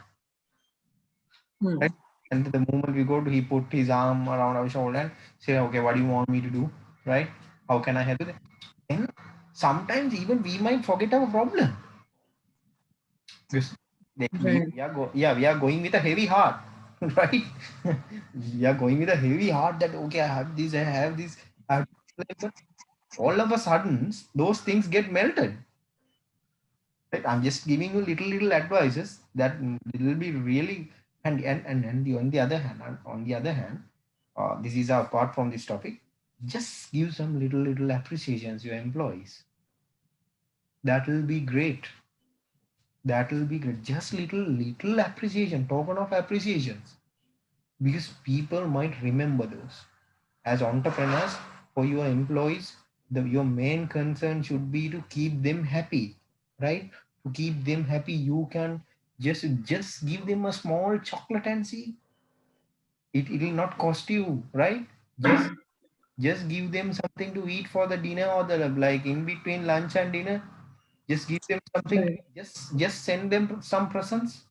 right? Mm. And the moment we go to, he put his arm around our shoulder and say, okay, what do you want me to do, right? How can I help you? Then sometimes even we might forget our problem, because like Right. we are going with a heavy heart, right? We are going with a heavy heart that, okay, I have this, I have this. But all of a sudden those things get melted, right? I'm just giving you little advices that will be really handy. And on the other hand, this is apart from this topic, just give some little appreciations to your employees. That will be great. That will be great. Just little appreciation, token of appreciations, because people might remember those. As entrepreneurs, for your employees, your main concern should be to keep them happy, right? To keep them happy, you can just give them a small chocolate and see, it will not cost you, right? just just give them something to eat for the dinner, or the like in between lunch and dinner. Just give them something. Right. Just send them some presents.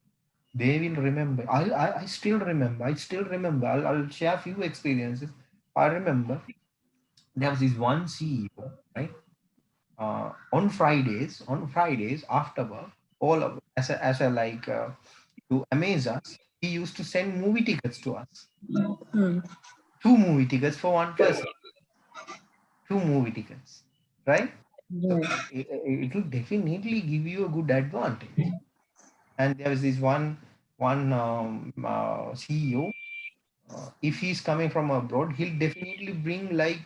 They will remember. I still remember. I still remember. I'll share a few experiences. I remember there was this one CEO, right? On Fridays after work, all of as a like to amaze us, he used to send movie tickets to us. Hmm. Two movie tickets for one person. Two movie tickets, right? So Right. it will definitely give you a good advantage. And there was this one CEO. If he's coming from abroad, he'll definitely bring like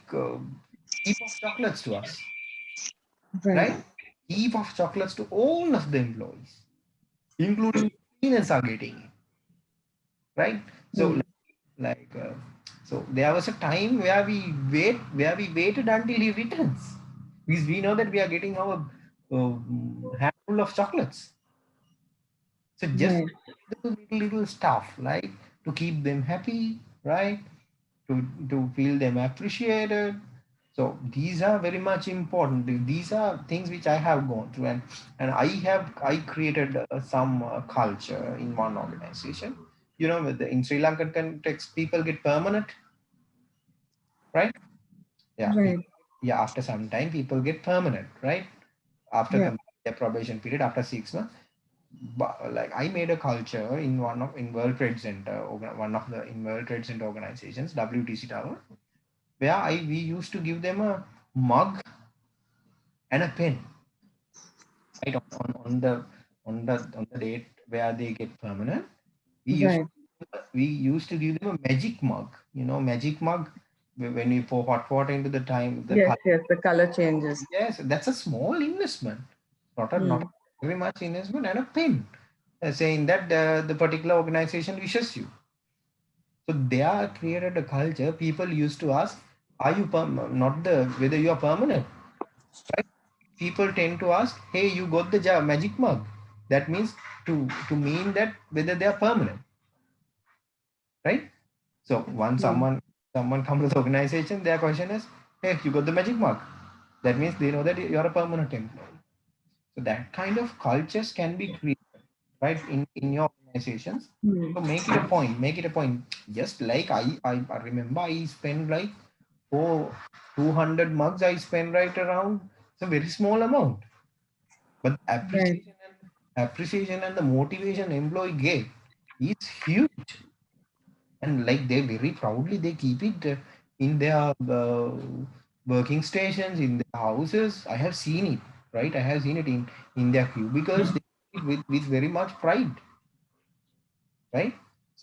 heap of chocolates to us, Right. right? Heap of chocolates to all of the employees, including cleaners are getting it, right? So Hmm. so there was a time where we waited until he returns, because we know that we are getting our handful of chocolates. So just Right. the little stuff, like to keep them happy, right? To feel them appreciated. So these are very much important. These are things which I have gone through, and I created some culture in one organization. In Sri Lankan context, people get permanent, right? Yeah, Right. yeah. After some time, people get permanent, right? After Yeah. their probation period, after 6 months. But like I made a culture in World Trade Center, one of the in World Trade Center organizations, WTC Tower, where we used to give them a mug and a pen, right? On the date where they get permanent, we used Right. we used to give them a magic mug. Magic mug, when you pour hot water into the time the Yes. color. Yes. The color changes. Yes, that's a small investment, not a Hmm. very much investment, and a pen, saying that the particular organization wishes you. So they are created a culture. People used to ask, "Are you not the whether you are permanent?" Right? People tend to ask, "Hey, you got the magic mug." That means to mean that whether they are permanent, right? So once Hmm. someone comes to the organization, their question is, "Hey, you got the magic mug." That means they know that you are a permanent employee. So that kind of cultures can be created, right, in your organizations. Hmm. So make it a point. Make it a point. Just like I remember, I spent like for 200 mugs. I spent right around. It's a very small amount, but Right. appreciation and the motivation employee get is huge. And like they very proudly they keep it in their working stations, in their houses. I have seen it, right? I have seen it in their cubicles. They do it with very much pride, right?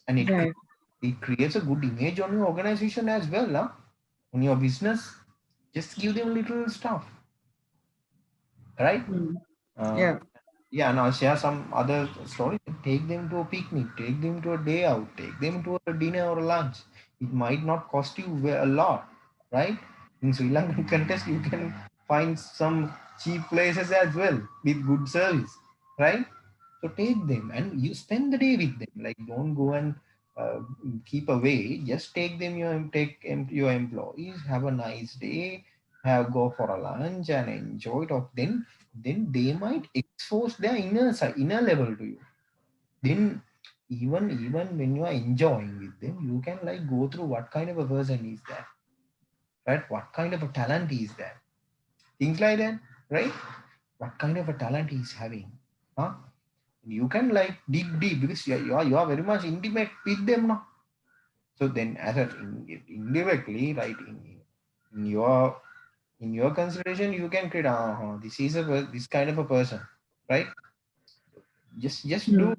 And Right. it creates a good image on your organization as well, huh? On your business. Just give them little stuff, right? Hmm. uh, Yeah. Yeah, and I'll share some other stories. Take them to a picnic, take them to a day out, take them to a dinner or a lunch. It might not cost you a lot, right? In Sri Lankan context, you can find some cheap places as well with good service, right? So take them and you spend the day with them. Like don't go and uh, keep away. Just take them. Your employees. Have a nice day. Have go for a lunch and enjoy it. Of then they might expose their inner level to you. Then even when you are enjoying with them, you can like go through what kind of a person is that, right? What kind of a talent is that? Things like that, right? What kind of a talent he's having, huh? You can like dig deep because you are very much intimate with them now. So then, indirectly, right, in your in your consideration, you can create, this is this kind of a person, right? just just Hmm. do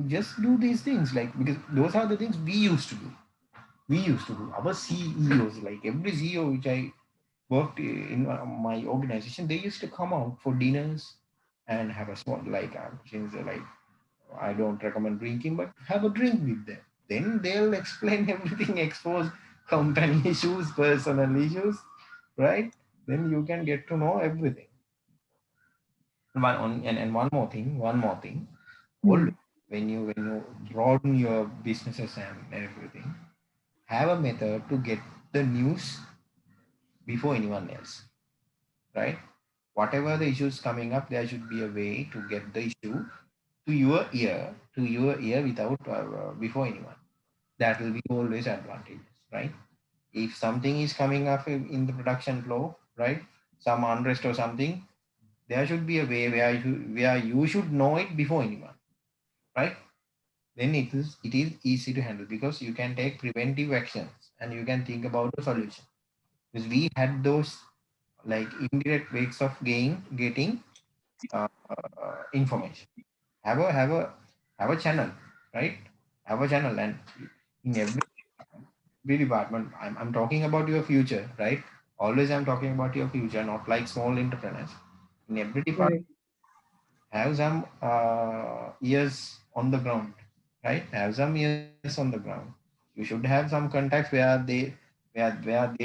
just do these things, like, because those are the things we used to do. Our CEOs, like every CEO which I worked in my organization, they used to come out for dinners and have a small, like, since like I don't recommend drinking, but have a drink with them. Then they'll explain everything, expose company issues, personal issues, right? Then you can get to know everything. And one more thing, Hmm. always when you broaden your businesses and everything, have a method to get the news before anyone else, right? Whatever the issues coming up, there should be a way to get the issue to your ear without before anyone. That will be always advantageous, right? If something is coming up in the production flow, right, some unrest or something, there should be a way where you should know it before anyone, right? Then it is easy to handle because you can take preventive actions and you can think about the solution. Because we had those like indirect ways of getting information. Have a channel, right? Have a channel, and in every department, I'm talking about your future, right? Always I'm talking about your future, not like small entrepreneurs. In every department, Right. have some ears on the ground, right? Have some ears on the ground. You should have some contacts where they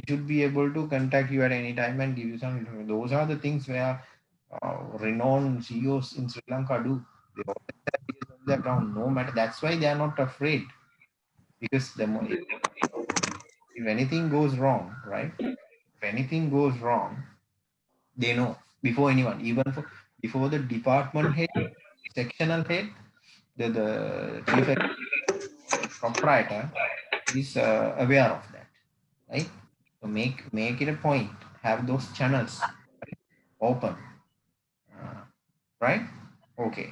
should be able to contact you at any time and give you some information. Those are the things where renowned CEOs in Sri Lanka do. They always have ears on the ground, no matter. That's why they are not afraid because if anything goes wrong, right? If anything goes wrong, they know before anyone, even before the department head, sectional head, the chief proprietor is aware of that, right? So make it a point, have those channels open, uh, right? Okay.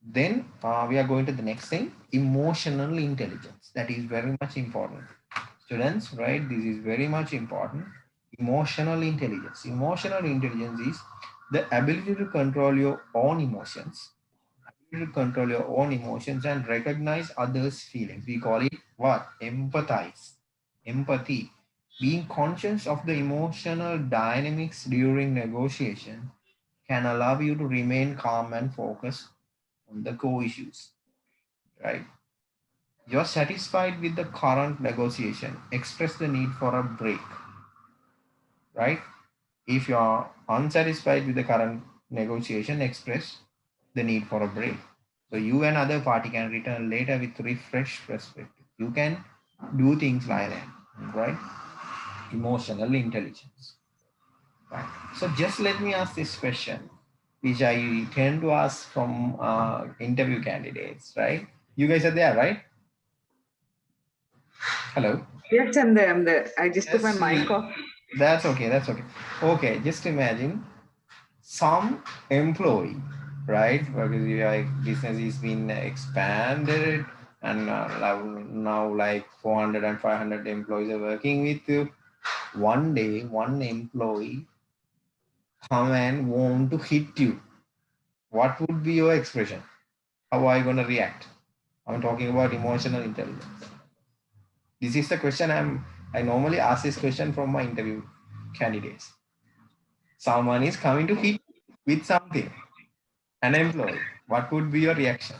Then we are going to the next thing, emotional intelligence. That is very much important. Students, right? This is very much important. Emotional intelligence. Emotional intelligence is the ability to control your own emotions, ability to control your own emotions and recognize others' feelings. We call it what? Empathize. Empathy. Being conscious of the emotional dynamics during negotiation can allow you to remain calm and focus on the core issues, right? You're satisfied with the current negotiation, express the need for a break, right? If you're unsatisfied with the current negotiation, express the need for a break. So you and other party can return later with refreshed perspective. You can do things like that, right? Emotional intelligence, right? So just let me ask this question, which I tend to ask from interview candidates, right? You guys are there, right? Hello. Yes, I'm there. I'm there. I just took my Yes, mic off. that's okay. That's okay. Okay, just imagine some employee, right? Because like business is been expanded and now like 400 and 500 employees are working with you. One day, one employee come and want to hit you. What would be your expression? How are you going to react? I'm talking about emotional intelligence. This is the question I normally ask this question from my interview candidates. Someone is coming to hit with something, an employee. What would be your reaction?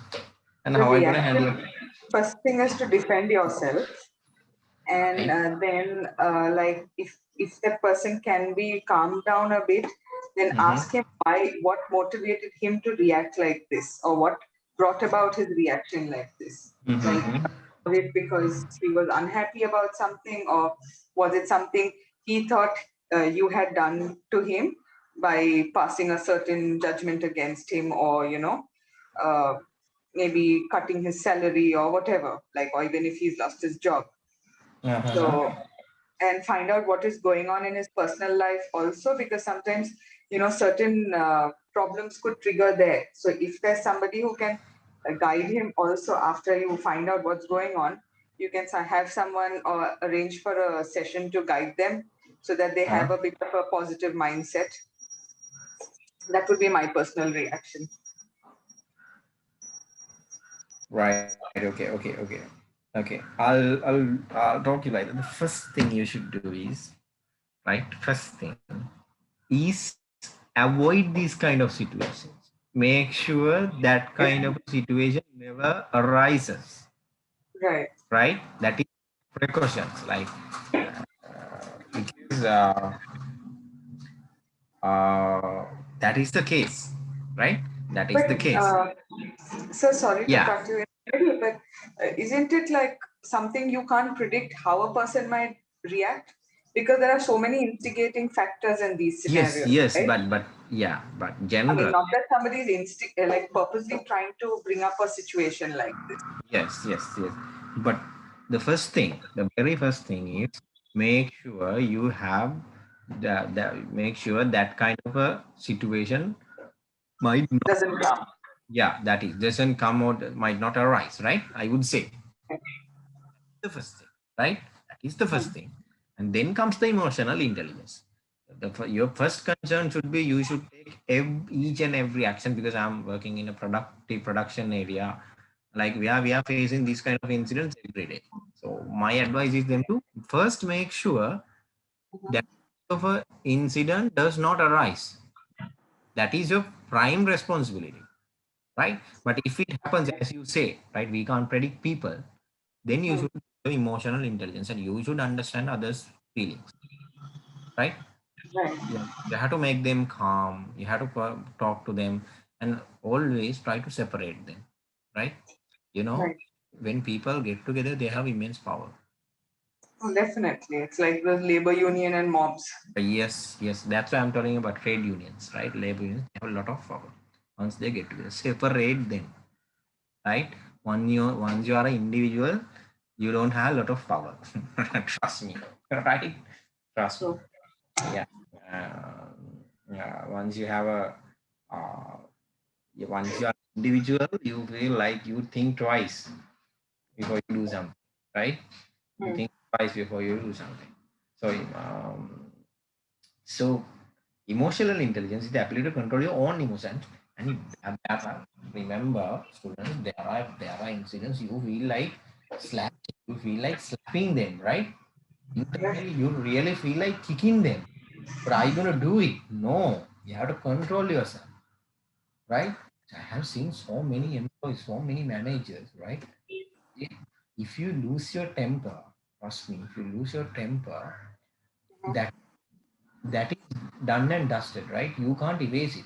And The how are you going to handle reaction, it? first thing is to defend yourself, and Right? then like if that person can be calmed down a bit, then Mm-hmm. ask him why, what motivated him to react like this, or what brought about his reaction like this. Like, Mm-hmm. was it because he was unhappy about something, or was it something he thought you had done to him by passing a certain judgment against him, or uh, maybe cutting his salary or whatever, like, or even if he's lost his job. Uh-huh. So, and find out what is going on in his personal life also, because sometimes certain problems could trigger there. So if there's somebody who can guide him also, after you find out what's going on, you can have someone or arrange for a session to guide them, so that they Uh-huh. have a bit of a positive mindset. That would be my personal reaction. Right. Okay. I'll talk you like that. The first thing you should do is, right? First thing is avoid these kind of situations. Make sure that kind of Okay. situation never arises, Right. right? That is precautions. Like because that is the case, right? That is the But case. so sorry to Yeah. cut you in the middle, but isn't it like something you can't predict how a person might react, because there are so many instigating factors in these scenarios. Yes, right? but yeah, but I mean, general. not that somebody is like purposely trying to bring up a situation like this. Yes. But the first thing, the very first thing is make sure you have make sure that kind of a situation might not, Doesn't come. yeah, that is doesn't come out, might not arise, right? I would say the first thing, right? That is the first thing. And then comes the emotional intelligence. Your first concern should be you should take each and every action, because I'm working in a productive production area. Like we are facing these kind of incidents every day. So my advice is them to first make sure that of a incident does not arise. That is your prime responsibility, right? But if it happens, as you say, right, we can't predict people, then you should have emotional intelligence and you should understand others' feelings, right? Right. You have to make them calm. You have to talk to them and always try to separate them, right? You know, Right. when people get together, they have immense power. Oh, definitely. It's like the labor union and mobs. Yes. That's why I'm talking about trade unions, right? Labor unions have a lot of power. Once they get together, separate them, right? Once you are an individual, you don't have a lot of power. Trust me, right? Trust me. So, Yeah. Yeah. Once you have a, uh, once you are individual, you feel like you think twice before you do something, right? You think twice before you do something. So, so emotional intelligence is the ability to control your own emotions. And remember, students, there are incidents you feel like you feel like slapping them, right? Internally, you really feel like kicking them. But are you gonna do it? No, you have to control yourself, right? I have seen so many employees, so many managers, right? If you lose your temper, trust me, if you lose your temper, that that is done and dusted, right? You can't erase it.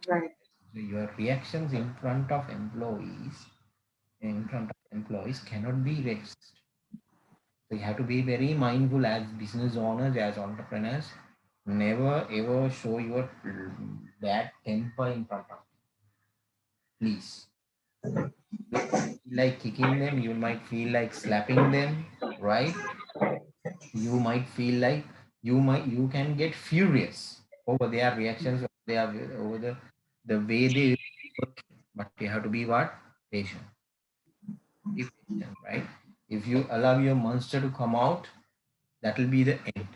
right. Your reactions in front of employees cannot be erased. So you have to be very mindful as business owners, as entrepreneurs. Never ever show your bad temper in front of them. Please. You like kicking them, you might feel like slapping them, right? You might feel like you can get furious over their reactions, over the way they work. But you have to be what? Patient. Be patient, right? If you allow your monster to come out, that will be the end.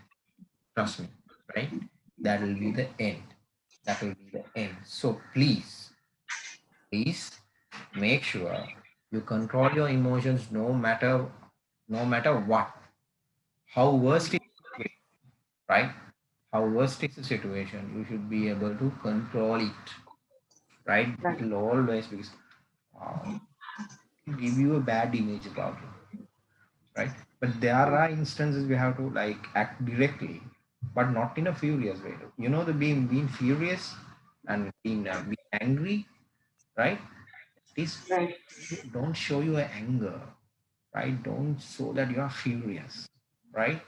Trust me, right? That will be the end. That will be the end. So please make sure you control your emotions no matter what. How worst it is, right? How worst is the situation, you should be able to control it, right? It Right. will always, because uh, give you a bad image about you, right? But there are instances we have to like act directly, but not in a furious way. You know, the being furious and being angry, right? This Right. don't show your anger, right? Don't show that you are furious, right?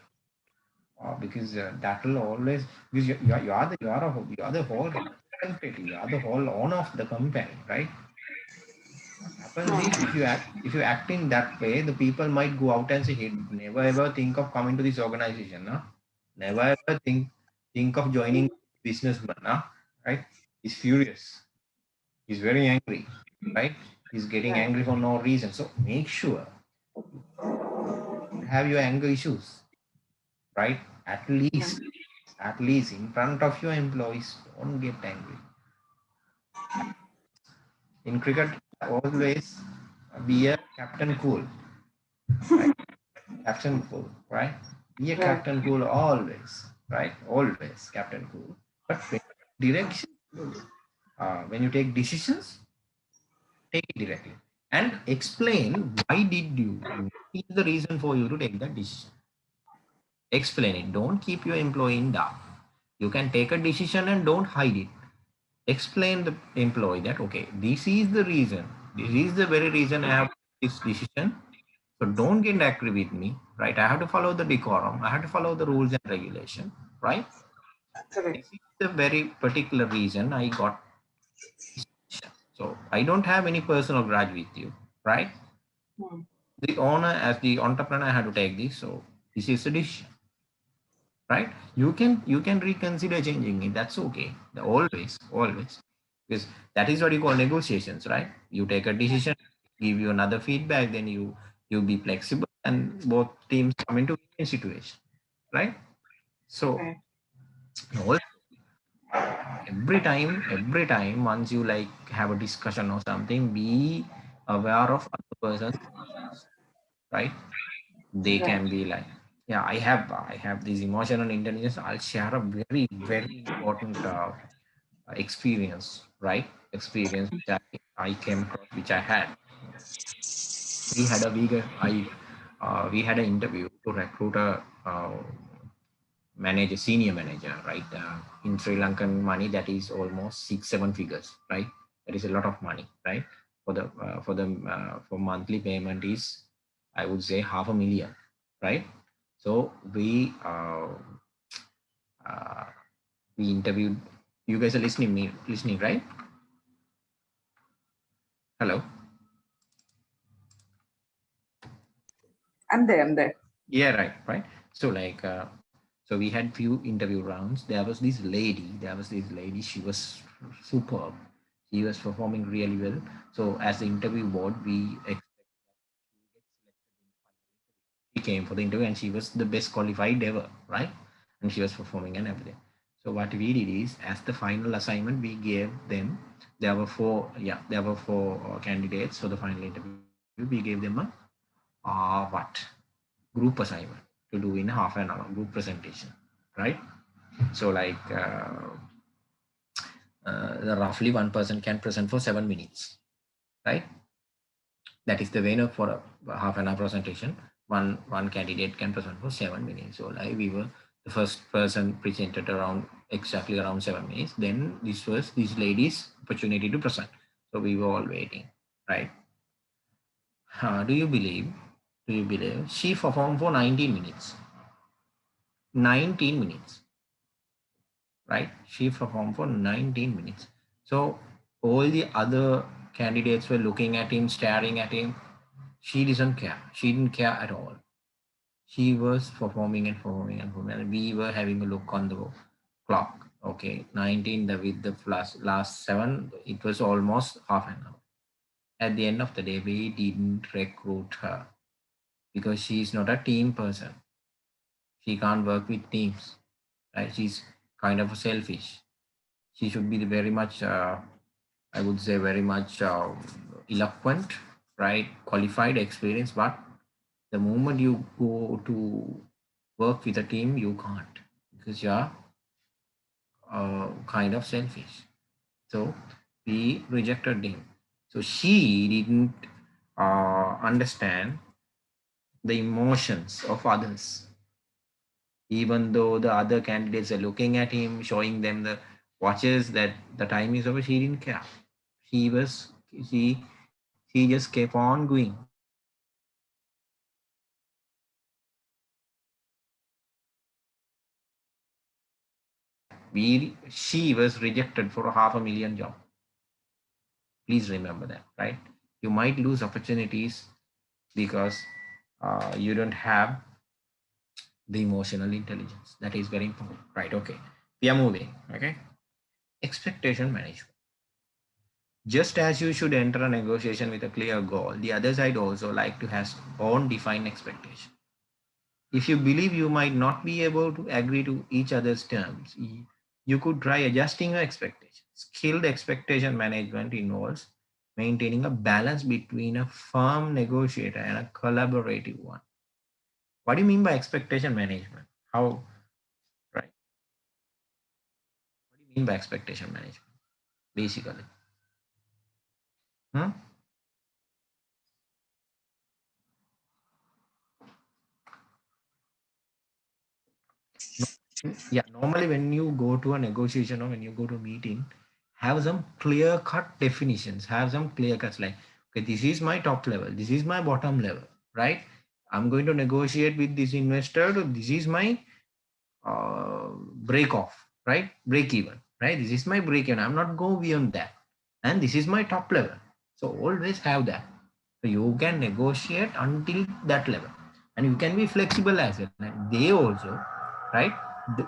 Because that will always, because you are the whole representative, you are the whole owner of the company, right? What happens is, if you act in that way, the people might go out and say, "Hey, never ever think of coming to this organization, no? Never ever think of joining businessman, no? Right? He's furious. He's very angry, right? He's getting Right. angry for no reason. So make sure you have your anger issues, right? At least in front of your employees, don't get angry. In cricket, always be a captain cool, right? Captain cool, right? Be a Right. captain cool always, right? Always captain cool. But direction, when you take decisions, take it directly and explain why did you. What is the reason for you to take that decision? Explain it. Don't keep your employee in dark. You can take a decision and don't hide it. Explain the employee that okay, this is the reason. This is the very reason I have this decision. So don't get angry with me, right? I have to follow the decorum. I have to follow the rules and regulation, right? Correct. This is the very particular reason I got this decision. So I don't have any personal grudge with you, right? Hmm. The owner, as the entrepreneur, I had to take this. So this is the decision, right? You can reconsider changing it. That's okay. Always, because that is what you call negotiations, right? You take a decision, give you another feedback, then you be flexible, and both teams come into a situation, right? So Right. all every time once you like have a discussion or something, be aware of other person's emotions, right? They Right. can be like, yeah, I have this emotional intelligence. I'll share a very important experience, right? Experience which I came across, which I had. We had a vegan we had an interview to recruit a manager, senior manager, right? In Sri Lankan money, that is almost 6-7 figures, right? That is a lot of money, right? For monthly payment is, I would say, 500,000, right? So uh, we interviewed. You guys are listening, right? Hello. I'm there. I'm there. Yeah, right. So like, so we had few interview rounds. There was this lady. She was superb. She was performing really well. So as the interview board, she came for the interview, and she was the best qualified ever, right? And she was performing and everything. So what we did is, as the final assignment, we gave them. There were four candidates for the final interview. We gave them what group assignment to do in half an hour group presentation, right? So like roughly one person can present for 7 minutes, right? That is the winner for a half an hour presentation. One candidate can present for 7 minutes. So like we were the first person presented around exactly around 7 minutes. Then this was this lady's opportunity to present. So we were all waiting, right? Do you believe? Do you believe she performed for 19 minutes? 19 minutes, right? She performed for 19 minutes. So all the other candidates were looking at him, staring at him. She doesn't care. She didn't care at all. She was performing and performing and performing. And we were having a look on the clock. Okay, 19 with the last seven, it was almost half an hour. At the end of the day, we didn't recruit her because she is not a team person. She can't work with teams, right? She's kind of selfish. She should be very much, I would say, very much eloquent, right? Qualified, experienced. But the moment you go to work with a team, you can't because you're kind of selfish. So we rejected him. So she didn't understand the emotions of others, even though the other candidates are looking at him, showing them the watches that the time is over. She didn't care. She was she just kept on going. She was rejected for a 500,000 job. Please remember that, right? You might lose opportunities because you don't have the emotional intelligence. That is very important, right? Okay, we are moving. Okay, expectation management. Just as you should enter a negotiation with a clear goal, the other side also like to has own defined expectation. If you believe you might not be able to agree to each other's terms, you could try adjusting your expectations. Skilled expectation management involves maintaining a balance between a firm negotiator and a collaborative one. What do you mean by expectation management? How, right? What do you mean by expectation management? Basically. Hmm? No, yeah, normally when you go to a negotiation or when you go to a meeting, have some clear cut definitions, have some clear cuts like, okay, this is my top level, this is my bottom level, right? I'm going to negotiate with this investor. This is my break off, right? Break even, right? This is my break even. I'm not go beyond that. And this is my top level. So always have that. So you can negotiate until that level. And you can be flexible as well. And they also, right?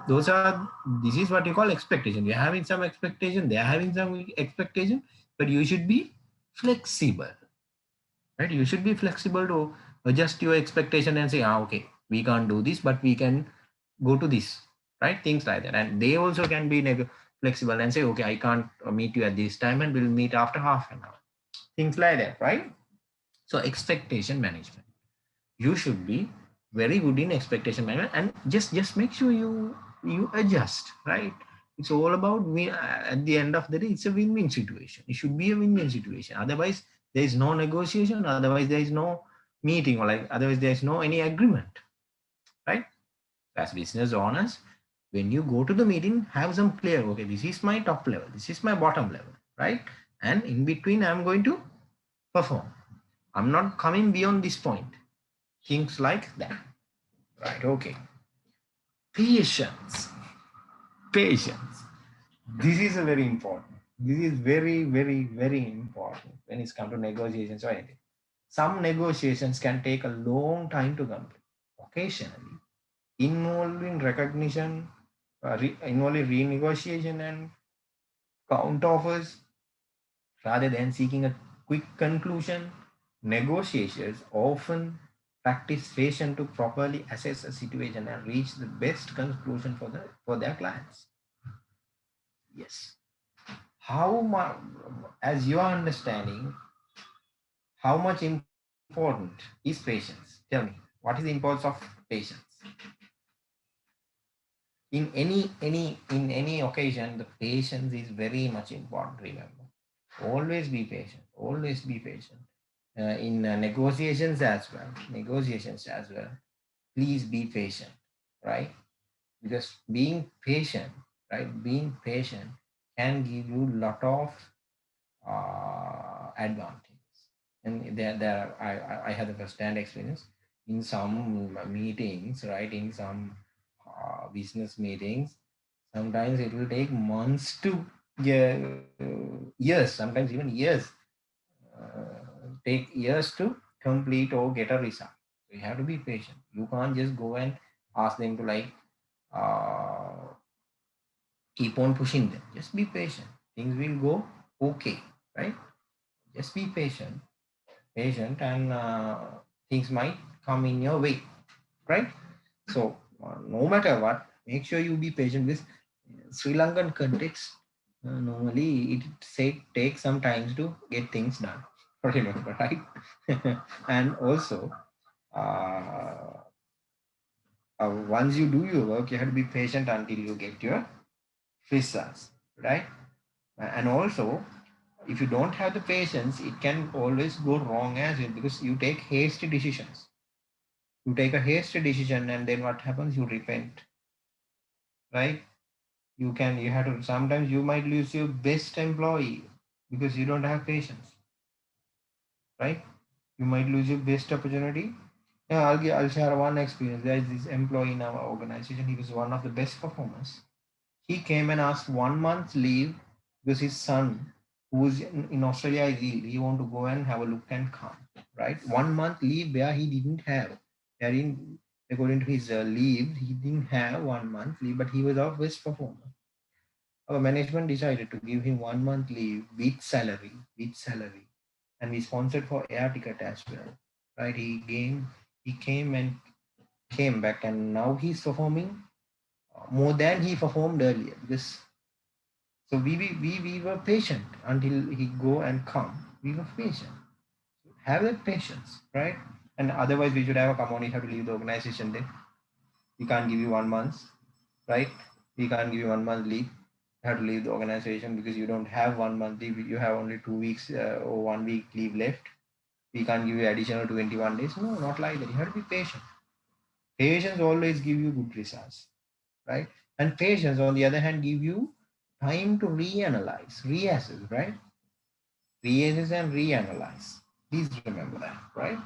Those are, this is what you call expectation. You're having some expectation, they're having some expectation, but you should be flexible, right? You should be flexible to adjust your expectation and say, okay, we can't do this, but we can go to this, right? Things like that. And they also can be flexible and say, okay, I can't meet you at this time and we'll meet after half an hour. Things like that, right? So expectation management. You should be very good in expectation management, and just make sure you adjust, right? It's all about at the end of the day, it's a win-win situation. It should be a win-win situation. Otherwise, there is no negotiation. Otherwise, there is no meeting, or like otherwise there is no any agreement, right? As business owners, when you go to the meeting, have some clear, okay, this is my top level, this is my bottom level, right? And in between, I'm going to perform. I'm not coming beyond this point. Things like that, right? Okay. Patience. Patience. This is a very important. This is very, very, very important when it's come to negotiations or anything. Some negotiations can take a long time to complete. Occasionally, involving recognition, involving renegotiation and count offers, rather than seeking a quick conclusion, negotiators often practice patience to properly assess a situation and reach the best conclusion for their clients. Yes. How much, as you are understanding, how much important is patience? Tell me, what is the importance of patience? In any occasion, the patience is very much important. Remember, always be patient. Always be patient. In negotiations as well. Please be patient, right? Because being patient, right? Being patient can give you a lot of advantages. And there I had a first-hand experience in some meetings, right? In some business meetings, sometimes it will take months to, yeah, years, sometimes even years, take years to complete or get a result. So you have to be patient. You can't just go and ask them to like uh, keep on pushing them. Just be patient. Things will go okay, right? Just be patient, and things might come in your way, right? So no matter what, make sure you be patient. With Sri Lankan context, normally it takes some time to get things done. Remember, right? And also, uh, once you do your work, you have to be patient until you get your results, right? And also, if you don't have the patience, it can always go wrong as well, because you take hasty decisions. You take a hasty decision, and then what happens? You repent, right? You have to, sometimes you might lose your best employee because you don't have patience, right? You might lose your best opportunity. Yeah, I'll share one experience. There is this employee in our organization. He was one of the best performers. He came and asked 1 month leave because his son, who was in Australia, is ill. He want to go and have a look and come. Right, 1 month leave where he didn't have. Wherein, according to his leave, he didn't have 1 month leave, but he was our best performer. Our management decided to give him 1 month leave with salary, and we sponsored for air ticket as well. Right, he came and came back, and now he's performing more than he performed earlier. Because so we were patient until he go and come. We were patient. Have that patience, right? And otherwise, we should have a come on. You have to leave the organization. Then we can't give you 1 month, right? We can't give you 1 month leave. You have to leave the organization because you don't have 1 month leave. You have only 2 weeks or 1 week leave left. We can't give you additional 21 days. No, not like that. You have to be patient. Patience always give you good results, right? And patience, on the other hand, give you time to reanalyze, reassess, right? Reassess and reanalyze. Please remember that, right?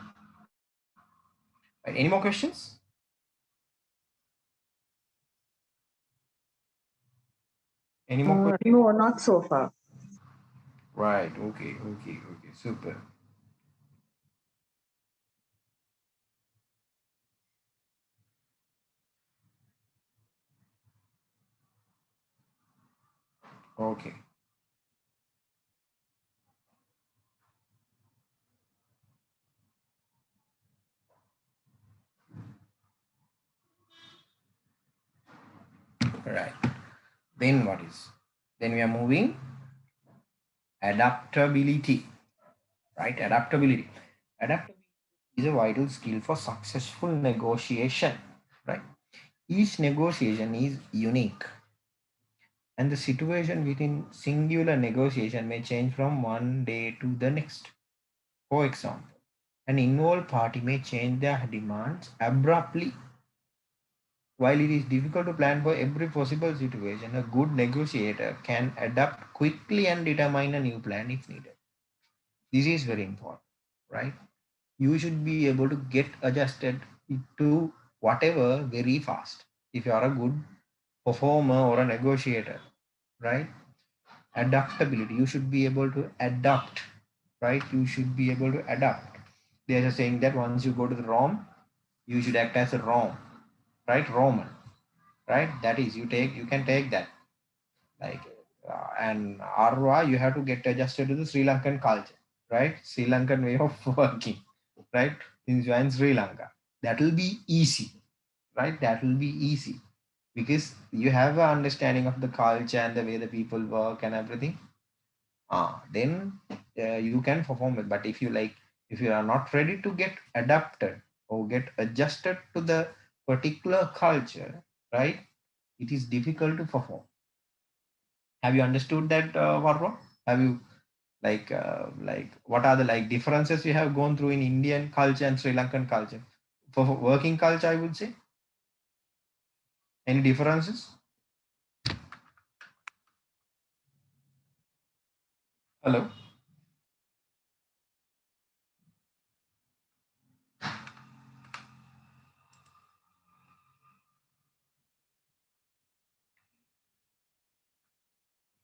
Right. Any more questions? Any more questions? No, not so far. Right. Okay. Super. Okay. Right. Then what is? Then we are moving adaptability. Right. Adaptability. Adaptability is a vital skill for successful negotiation. Right. Each negotiation is unique, and the situation within singular negotiation may change from one day to the next. For example, an involved party may change their demands abruptly. While it is difficult to plan for every possible situation, a good negotiator can adapt quickly and determine a new plan if needed. This is very important, right? You should be able to get adjusted to whatever very fast. If you are a good performer or a negotiator, right? Adaptability, you should be able to adapt, right? You should be able to adapt. There's a saying that once you go to the Rome, you should act as a Rome, right? Roman, right? That is, you can take that. Like, and Arwa, you have to get adjusted to the Sri Lankan culture, right? Sri Lankan way of working, right? Since you are in Sri Lanka, that will be easy, right? That will be easy because you have an understanding of the culture and the way the people work and everything. Then you can perform it. But if you are not ready to get adapted or get adjusted to the particular culture, right? It is difficult to perform. Have you understood that, Varro? Have you what are the differences you have gone through in Indian culture and Sri Lankan culture? For working culture, I would say. Any differences? Hello?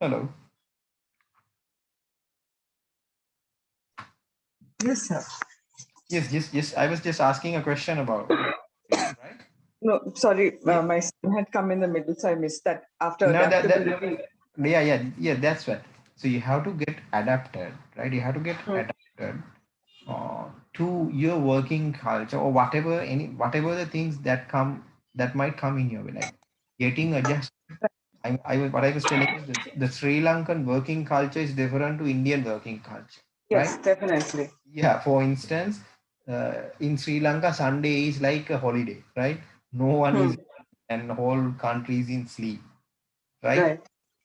Hello? Yes, sir. Yes. I was just asking a question about it, right? No, sorry, Yeah. my son had come in the middle, so I missed that. After No, adaptability. yeah, that's what. So you have to get adapted, right? You have to get Hmm. adapted to your working culture or whatever the things that might come in your way, like getting adjusted. What I was telling you, the Sri Lankan working culture is different to Indian working culture, Yes, right? definitely. Yeah, for instance, in Sri Lanka, Sunday is like a holiday, right? No one Hmm. is, and the whole country is in sleep, right? Right.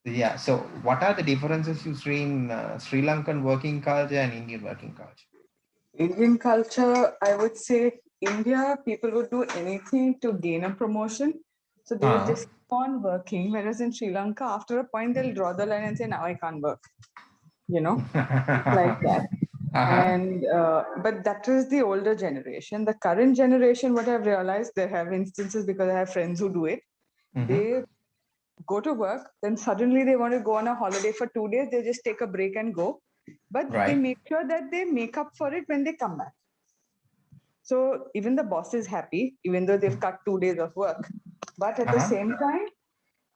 Yeah. So, what are the differences you see in Sri Lankan working culture and Indian working culture? Indian culture, I would say India, people would do anything to gain a promotion. So they would Uh, just keep on working. Whereas in Sri Lanka, after a point, they'll draw the line and say, now I can't work, you know, like that. uh-huh. And but that was the older generation. The current generation, what I've realized, there have instances because I have friends who do it. Mm-hmm. They go to work, then suddenly they want to go on a holiday for 2 days. They just take a break and go, but they Right. make sure that they make up for it when they come back. So even the boss is happy, even though they've cut 2 days of work. But at the Uh-huh. same time,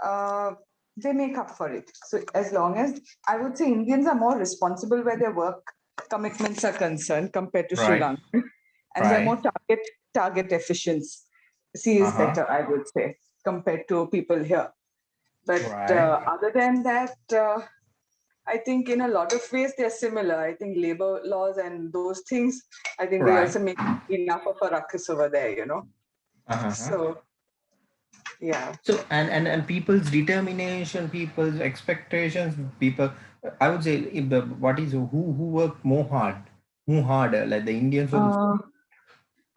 uh, they make up for it. So as long as I would say Indians are more responsible where their work commitments are concerned compared to Sri Right. Lanka, and they're Right. more target efficiency is Uh-huh. better, I would say, compared to people here. But Right. other than that, I think in a lot of ways they're similar. I think labor laws and those things, I think they Right. also make enough of a ruckus over there, you know. Uh-huh. So yeah. So and people's determination, people's expectations, people. I would say if the what is who work more harder, like the Indians or the Uh,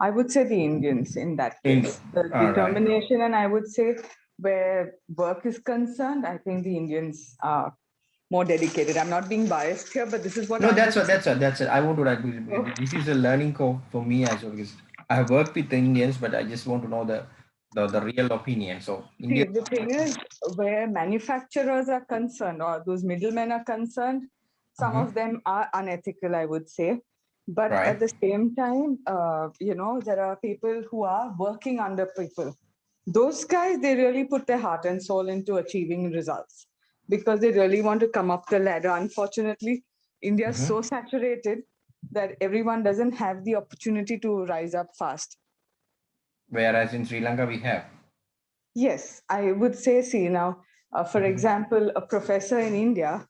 I would say the Indians in that Indian. case. The All right. determination, and I would say where work is concerned, I think the Indians are more dedicated. I'm not being biased here, but this is what No, I have that's what. I want to like. seen. This is a learning curve for me as well. Because I have worked with the Indians, but I just want to know the real opinion. So See, Indian, the thing is, where manufacturers are concerned or those middlemen are concerned, some Mhm. of them are unethical, I would say. But Right? at the same time, there are people who are working under people. Those guys, they really put their heart and soul into achieving results because they really want to come up the ladder. Unfortunately, India is Mhm. so saturated that everyone doesn't have the opportunity to rise up fast. Whereas in Sri Lanka we have. Yes, I would say, see now, for Mhm. example, a professor in India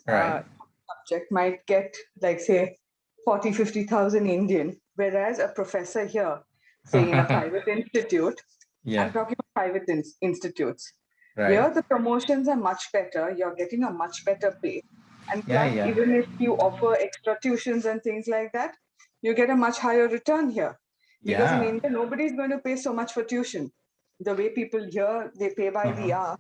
Right. subject might get like say 40, 50,000 Indian, whereas a professor here, say in a private institute, I'm Yeah. talking about private institutes. Right. Here the promotions are much better. You're getting a much better pay. And Yeah. plus, Yeah. even if you offer extra tuitions and things like that, you get a much higher return here. Because in Yeah. India, nobody's going to pay so much for tuition. The way people here, they pay by Uh-huh. the hour,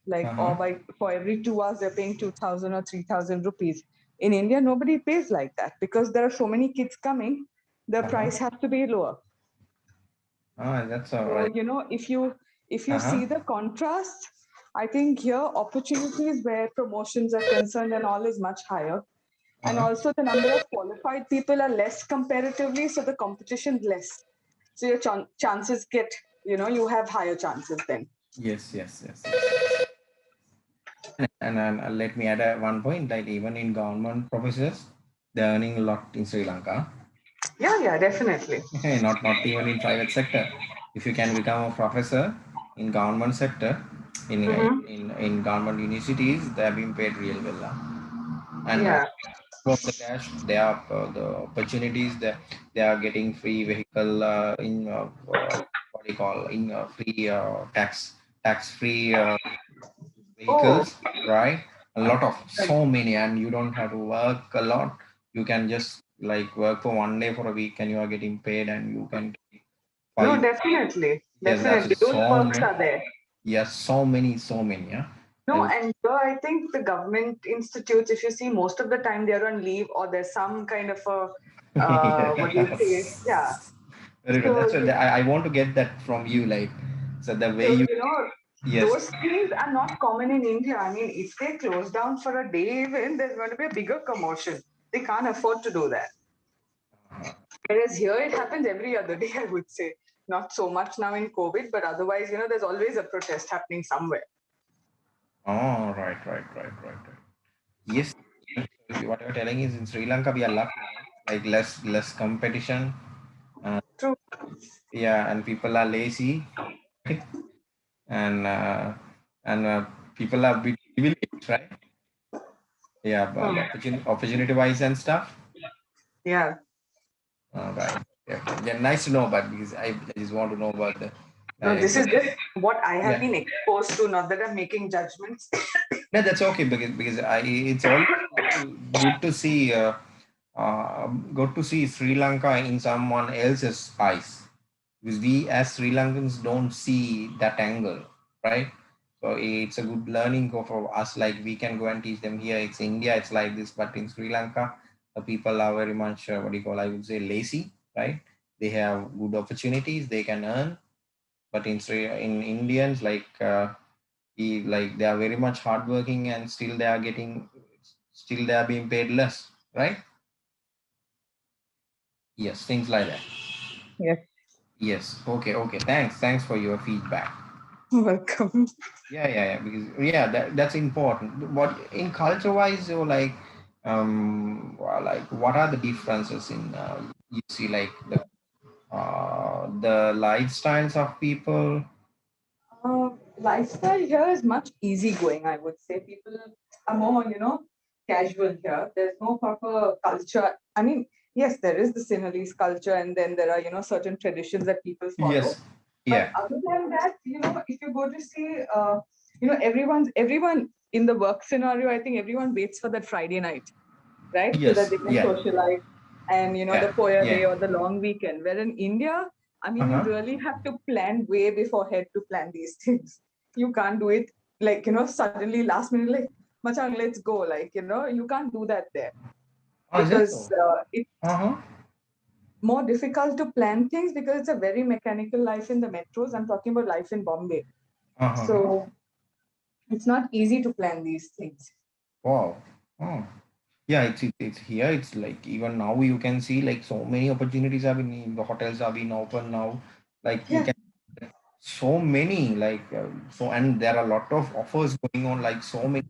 like or Uh-huh. by for every 2 hours they're paying 2,000 or 3,000 rupees. In India, nobody pays like that because there are so many kids coming. The Uh-huh. price has to be lower. Ah, that's all So right. if you Uh-huh. see the contrast, I think here opportunities where promotions are concerned and all is much higher. And Uh-huh. also the number of qualified people are less comparatively, so the competition less. So your chances get, you have higher chances then. Yes, yes, yes, yes. And let me add one point, like even in government professors, they're earning a lot in Sri Lanka. Yeah, definitely. Not even in private sector. If you can become a professor in government sector, in Mm-hmm. in government universities, they are being paid real well. And Yeah. of the cash, they are the opportunities that they are getting free vehicle in what do you call in free tax free Oh, vehicles, right? A lot of so many, and you don't have to work a lot. You can just like work for one day for a week, and you are getting paid, and you can get no, five. definitely. Yes, that's Definitely. Those so perks many. are there. Yes, so many, so many. Yeah, I No, would. and I think the government institutes, if you see, most of the time they're on leave or there's some kind of a, what do you say? Yeah. Yes. Very good. So, That's what I want to get that from you. Like, so the way so you. Yes. those things are not common in India. I mean, if they close down for a day, even there's going to be a bigger commotion. They can't afford to do that. Uh-huh. Whereas here it happens every other day, I would say. Not so much now in COVID, but otherwise, there's always a protest happening somewhere. Oh, right. Yes. So what you're telling is in Sri Lanka we are lucky, right? Like less competition. Uh, True. yeah, and people are lazy, and people are bit privileged, right? Yeah, but Hmm. opportunity wise and stuff. Yeah. Right. Okay. Yeah, nice to know about because I just want to know about the. No, this The is just what I have yeah. been exposed to, not that I'm making judgments. No, that's okay because it's always good to see good to see Sri Lanka in someone else's eyes because we as Sri Lankans don't see that angle, right? So it's a good learning for us. Like we can go and teach them here. It's India, it's like this, but in Sri Lanka, the people are very much what do you call? I would say lazy, right? They have good opportunities, they can earn, but in Indians like they are very much hardworking and still they are being paid less, right? Yes, things like that. Yes. Yes. Okay. Thanks for your feedback. Welcome. Yeah. Because yeah, that's important. What in culture wise, or well, like what are the differences in you see like the lifestyles of people? Lifestyle here is much easygoing, I would say. People are more, casual here. There's no proper culture. I mean, yes, there is the Sinhalese culture, and then there are, certain traditions that people follow. Yes. But Yeah. other than that, if you go to see, everyone in the work scenario, I think everyone waits for that Friday night, right? So that Yes. they can Yeah. socialize and, Yeah. the Poya Yeah. day or the long weekend. Where in India, I Uh mean, you huh. really have to plan way beforehand to plan these things. You can't do it like, suddenly last minute, like, Machang, let's go. Like, you can't do that there Oh, is that because so? Uh huh. more difficult to plan things because it's a very mechanical life in the metros. I'm talking about life in Bombay. Uh-huh. So it's not easy to plan these things. Wow. Oh. Yeah, it's here. It's like even now you can see like so many opportunities have been, the hotels have been open now. Like you Yeah. can so many so, and there are a lot of offers going on, like so many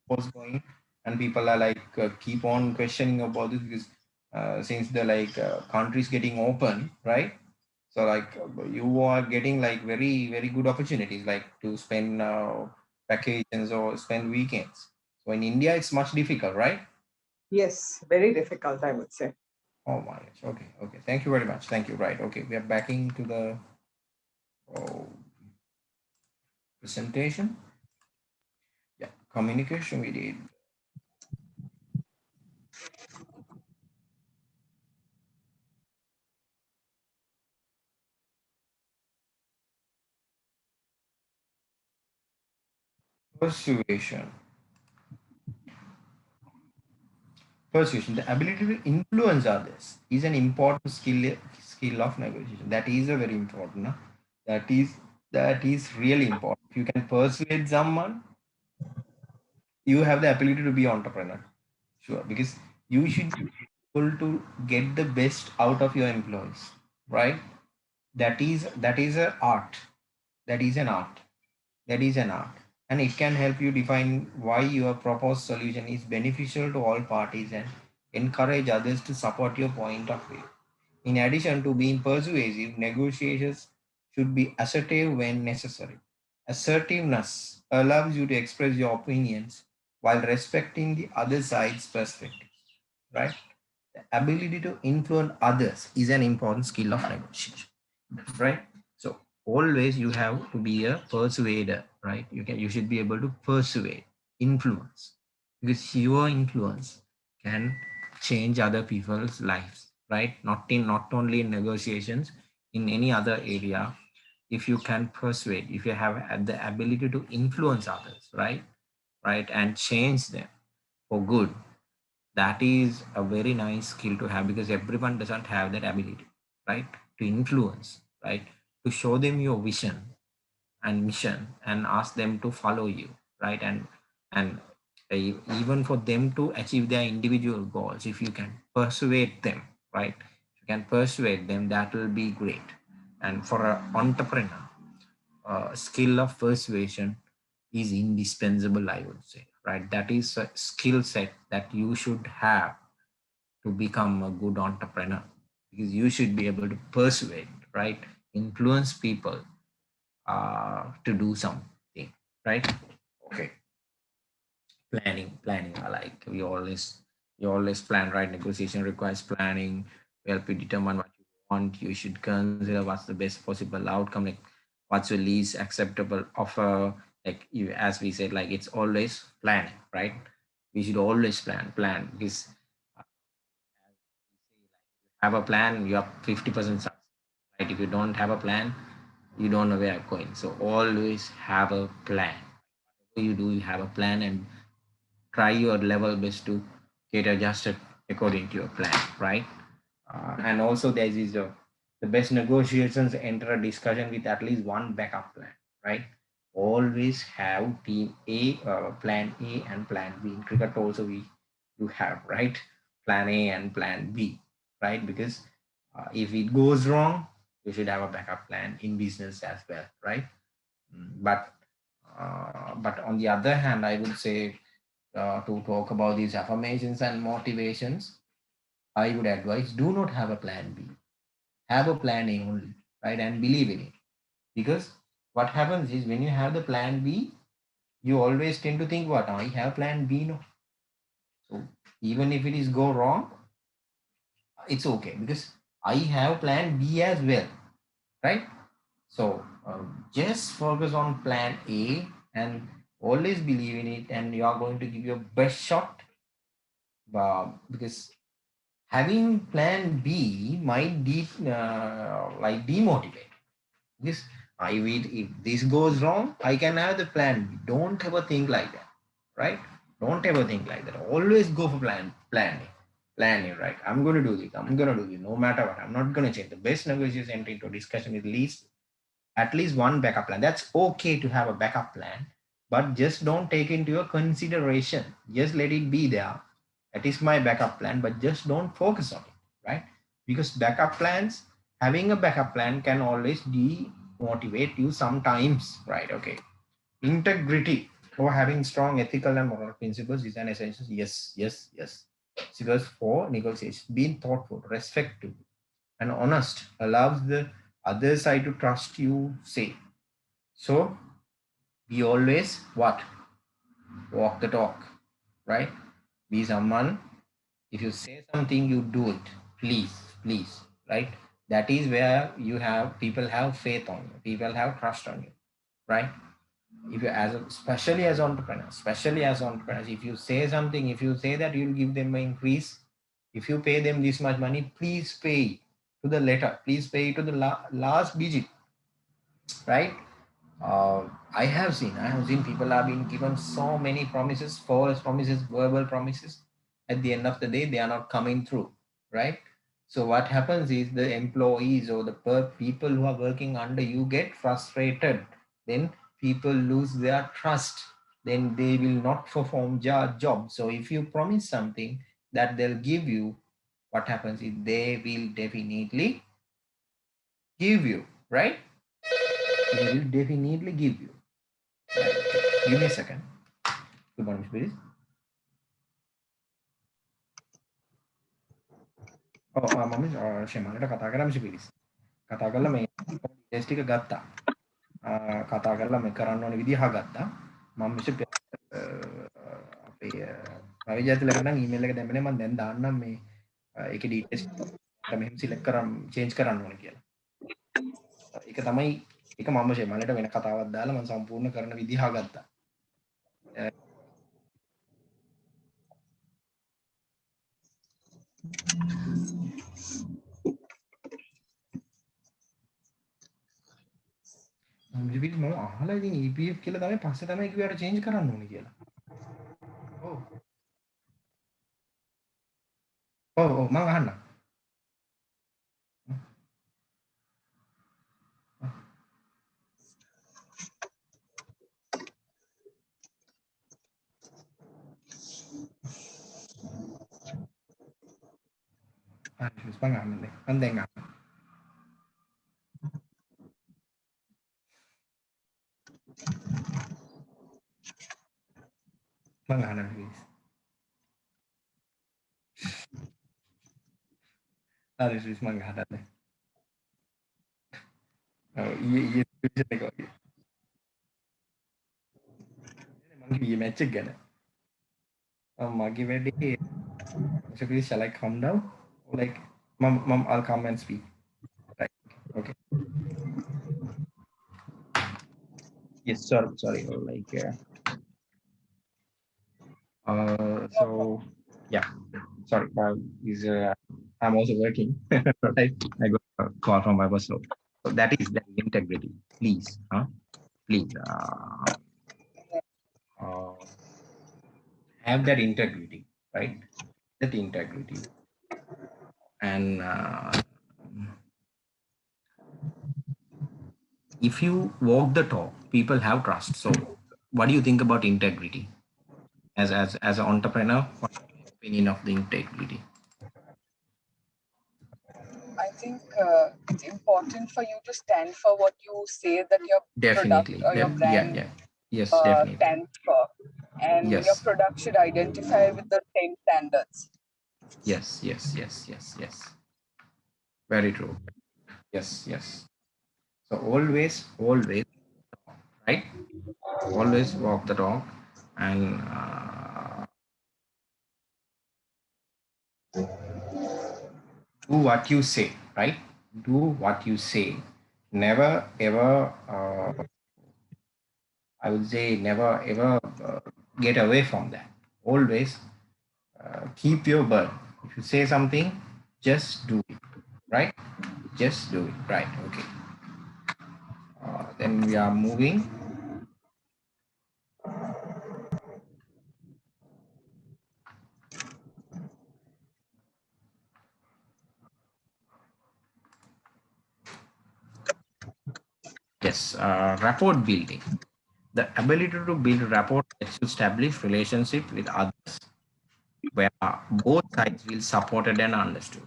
offers going, and people are like keep on questioning about this because since the countries getting open, right? So like you are getting like very good opportunities like to spend vacations or spend weekends. So in India, it's much difficult, right? Yes, very difficult, I would say. Oh my gosh. Okay. Okay. Thank you very much. Thank you. Right. Okay. We are backing to the oh, presentation. Yeah. Communication we did. Persuasion. Persuasion. The ability to influence others is an important skill of negotiation. That is a very important. No? That is that is really important. If you can persuade someone, you have the ability to be entrepreneur. Sure, because you should be able to get the best out of your employees, right? That is an art. That is an art. That is an art. And it can help you define why your proposed solution is beneficial to all parties and encourage others to support your point of view. In addition to being persuasive, negotiations should be assertive when necessary. Assertiveness allows you to express your opinions while respecting the other side's perspective, right? The ability to influence others is an important skill of negotiation, right? So always you have to be a persuader, right? You should be able to persuade, influence, because your influence can change other people's lives, right? Not only in negotiations, in any other area. If you can persuade, if you have had the ability to influence others, right, and change them for good, that is a very nice skill to have because everyone doesn't have that ability, right, to influence, right, to show them your vision and mission and ask them to follow you, right, and even for them to achieve their individual goals, if you can persuade them, right, if you can persuade them, that will be great. And for an entrepreneur, skill of persuasion is indispensable, I would say, right? That is a skill set that you should have to become a good entrepreneur, because you should be able to persuade, right, influence people to do something, right? Okay. Planning, I like, we always plan, right? Negotiation requires planning. We help you determine what you want. You should consider what's the best possible outcome, like what's your least acceptable offer. Like you, as we said, like it's always planning, right? We should always plan because have a plan, you are 50% success, right? If you don't have a plan, you don't know where you're going. So always have a plan. Whatever you do, you have a plan and try your level best to get adjusted according to your plan, right? And also there is the best negotiations enter a discussion with at least one backup plan, right? Always have team A, plan A and plan B. In cricket also we you have, right, plan A and plan B, right? Because if it goes wrong, you should have a backup plan in business as well, right? But on the other hand, I would say to talk about these affirmations and motivations, I would advise do not have a plan B. Have a plan A only, right? And believe in it. Because what happens is when you have the plan B, you always tend to think, what, I have plan B, no. So even if it is go wrong, it's okay because I have plan B as well, right? So just focus on plan A and always believe in it, and you are going to give your best shot because having plan B might like demotivate. This I will, if this goes wrong, I can have the plan B. Don't ever think like that, right? Don't ever think like that. Always go for plan A. Plan it, right? I'm going to do this. I'm going to do this. No matter what, I'm not going to change. The best negotiation entry into discussion is at least one backup plan. That's okay to have a backup plan, but just don't take into your consideration. Just let it be there. That is my backup plan, but just don't focus on it, right? Because backup plans, having a backup plan can always demotivate you sometimes, right? Okay. Integrity or having strong ethical and moral principles is an essential. Yes, yes, yes. Because for negotiation, being thoughtful, respectful, and honest allows the other side to trust you, say. So be always what? Walk the talk, right? Be someone, if you say something, you do it. Please, please, right? That is where you have people have faith on you, people have trust on you, right? If you especially as entrepreneurs, if you say something, if you say that you'll give them an increase, if you pay them this much money, please pay to the letter, please pay to the last digit, right? I have seen people have been given so many promises, false promises, verbal promises. At the end of the day, they are not coming through, right? So what happens is the employees or the people who are working under you get frustrated. Then people lose their trust. Then they will not perform their job. So if you promise something that they'll give you, what happens is they will definitely give you, right? They will definitely give you. Give me a second. Good morning, Spirit. මම ෂෙමාලට කතා කරා miss පිරිස්. කතා කරලා මේ test ටික ගත්තා. කතා කරලා මේ කරන්න ඕන විදිහ අහගත්තා. මම මිස් අපේ රවි ජයතිලකට නම් ඊමේල් එක දැම්මනේ මම දැන් දාන්නම් මේ ඒකේ ඩීටේල්ස් මෙහෙම සිලෙක්ට් කරන් චේන්ජ් කරන්න ඕන කියලා. ඒක තමයි ඒක මම ෂෙමාලට වෙන කතාවක් දාලා මම සම්පූර්ණ කරන විදිහ අහගත්තා. විවිධ මම අහලා ඉතින් EPF කියලා තමයි පස්සේ තමයි කිව්වට චේන්ජ් කරන්න ඕනේ කියලා. ඔව්. ඔව් ඔව් මම අහන්නම්. මම අහන්නේ. මම දැන් අහනවා. මම අහනවා please. හරි please මම අහන්නේ. ඔව් ඊයේ සිටුේෂන් එක වගේ. මම ඊයේ මැච් එක ගැන. මගේ වැඩේ so please shall I come down or like mom I'll come and speak. Right. Okay. Yes, sorry. Like so yeah. Sorry. Is I'm also working. Right. I got a call from my boss. So that is integrity. Please, please have that integrity, right? That integrity. And if you walk the talk, people have trust. So what do you think about integrity as an entrepreneur? What's your opinion of the integrity? I think it's important for you to stand for what you say that your Definitely. product or your brand Yes, definitely. stands for. And Yes. your product should identify with the same standards. Yes. Very true. Yes. So always, right? Always walk the talk and do what you say, right? Do what you say. Never ever, I would say, never ever get away from that. Always keep your word. If you say something, just do it, right? Just do it, right? Okay. Then we are moving. Yes, rapport building. The ability to build rapport lets you establish relationship with others where both sides feel supported and understood.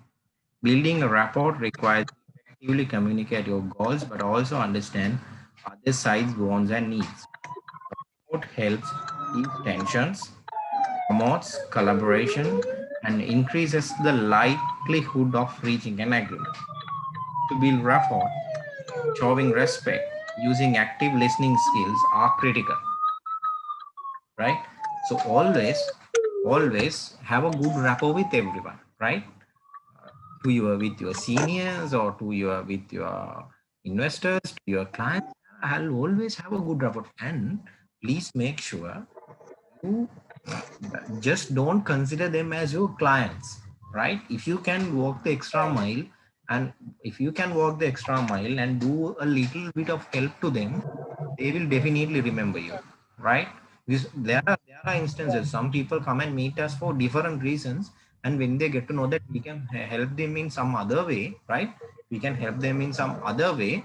Building a rapport requires you to effectively communicate your goals, but also understand other sides' wants and needs. Rapport helps ease tensions, promotes collaboration, and increases the likelihood of reaching an agreement. To build rapport, showing respect, using active listening skills are critical, right? So always have a good rapport with everyone, right? To your with your seniors or to your with your investors, to your clients, I'll always have a good rapport. And please make sure you just don't consider them as your clients, right? If you can walk the extra mile, and if you can walk the extra mile and do a little bit of help to them, they will definitely remember you, right? Because there are instances some people come and meet us for different reasons, and when they get to know that we can help them in some other way, right? We can help them in some other way,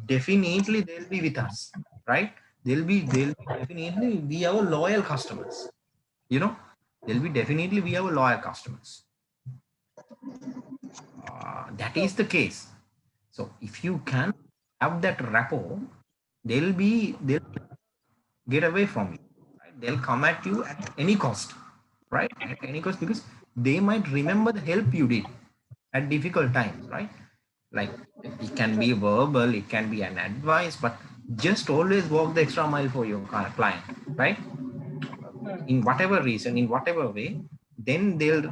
definitely they'll be with us, right? They'll be definitely be our loyal customers, you know. They'll be definitely be our loyal customers. That is the case. So if you can have that rapport, they'll get away from you, right? They'll come at you at any cost, right? At any cost, because they might remember the help you did at difficult times, right? Like it can be verbal, it can be an advice, but just always walk the extra mile for your client, right? In whatever reason, in whatever way, then they'll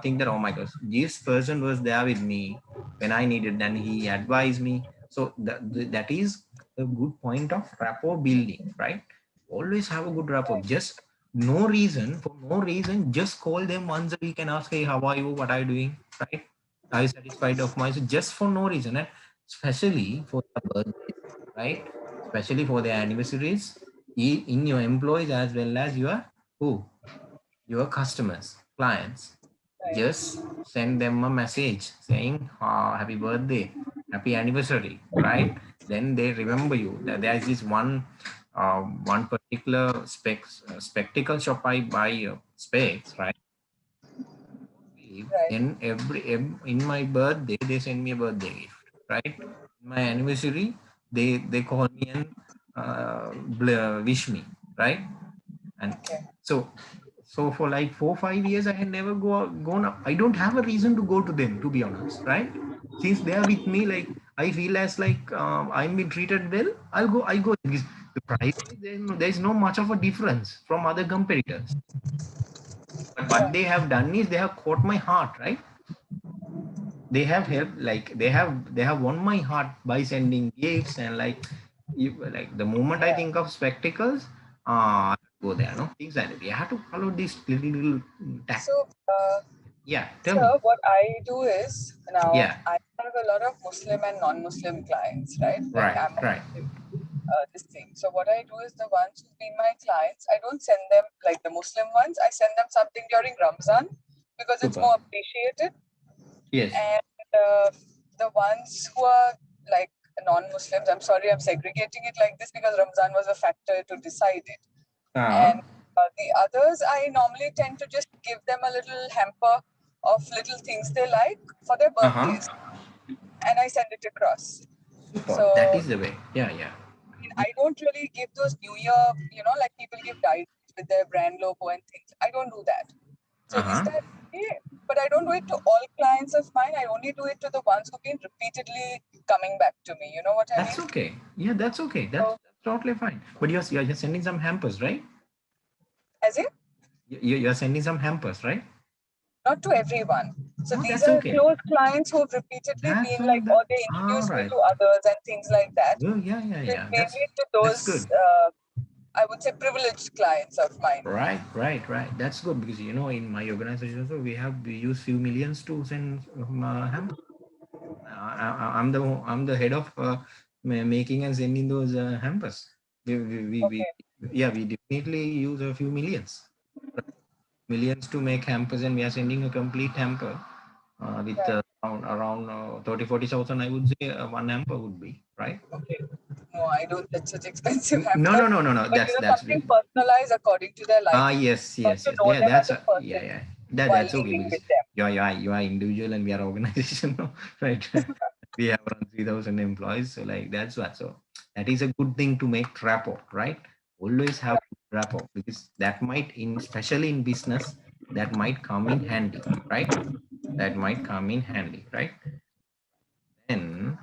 think that, oh my gosh, this person was there with me when I needed, and he advised me. So that is a good point of rapport building, right? Always have a good rapport. Just no reason, for no reason, just call them once a week and ask, hey, how are you? What are you doing? Right? Are you satisfied of myself? Just for no reason. And especially for their birthdays, right? Especially for their anniversaries, in your employees as well as who? Your customers, clients. Right. Just send them a message saying, happy birthday, happy anniversary, right? Then they remember you. There is this one particular spectacle shop I buy specs, right? Right. Then in my birthday, they send me a birthday gift, right? In my anniversary, they call me and wish me, right? And Okay. so for like 4 5 years I had never gone up. I don't have a reason to go to them, to be honest, right? Since they are with me, like I feel as like I'm being treated well, I go, because the price, there's no much of a difference from other competitors. But what they have done is they have caught my heart, right? They have helped, like they have won my heart by sending gifts, and like like the moment I Yeah. think of spectacles, I go there, no, things like that. You have to follow this little tact. So, Yeah, tell me. sir, what I do is now Yeah, I have a lot of Muslim and non-Muslim clients, right? Like right, I'm a right. Muslim, this thing. So what I do is the ones who've been my clients, I don't send them like the Muslim ones. I send them something during Ramzan because it's Super. more appreciated. Yes. And the ones who are like non-Muslims, I'm sorry, I'm segregating it like this because Ramzan was a factor to decide it. Uh, And the others, I normally tend to just give them a little hamper of little things they like for their uh-huh. birthdays, and I send it across. Super. That So is the way. Yeah, yeah. I don't really give those New Year, like people give diaries with their brand logo and things. I don't do that. So is Uh-huh. that okay? But I don't do it to all clients of mine. I only do it to the ones who've been repeatedly coming back to me. You know what I That's mean? okay. Yeah, that's okay. That's So that's totally fine. But you're just sending some hampers, right? as in, You're sending some hampers, right? not to everyone. So Oh, these that's are okay. close clients who've repeatedly That's been all like, that. or they All introduce me right. to others and things like that. Oh, yeah, yeah, So it's yeah. mainly to That's good. those, I would say, privileged clients of mine. Right, right, right. That's good, because in my organization also we use few millions to send hampers. I'm the head of making and sending those hampers. Okay. Yeah, we definitely use a few millions, right? Millions to make hampers, and we are sending a complete hamper with Right. around 30 40,000. I would say one hamper would be right. Okay. no, I don't get such expensive No, hampers. no, no, no, no. But That's something personalized according to their life. yes, Got yes, to yes. know Yeah, them as that's a yeah, person yeah. while That's okay dealing because with them. you are individual and we are organization, no? Right? We have around 3,000 employees, so like that's what. So that is a good thing to make rapport, right? Always have rapport because that might, in especially in business, that might come in handy, right? That might come in handy, right? Then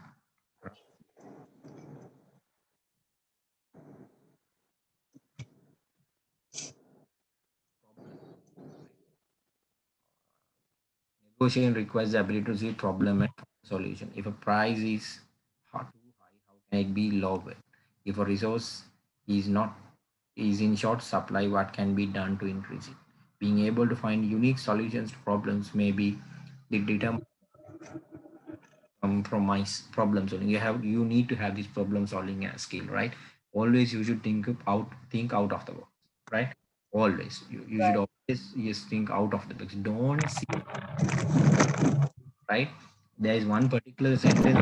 negotiation requires the ability to see problem and solution. If a price is too high, how can it be lower? If a resource is not is in short supply, what can be done to increase it? Being able to find unique solutions to problems may be the determinant from my problem solving. You need to have this problem solving skill, right? Always you should think out of the box, right? Always you should Right. always just think out of the box. Don't see, right? There is one particular sentence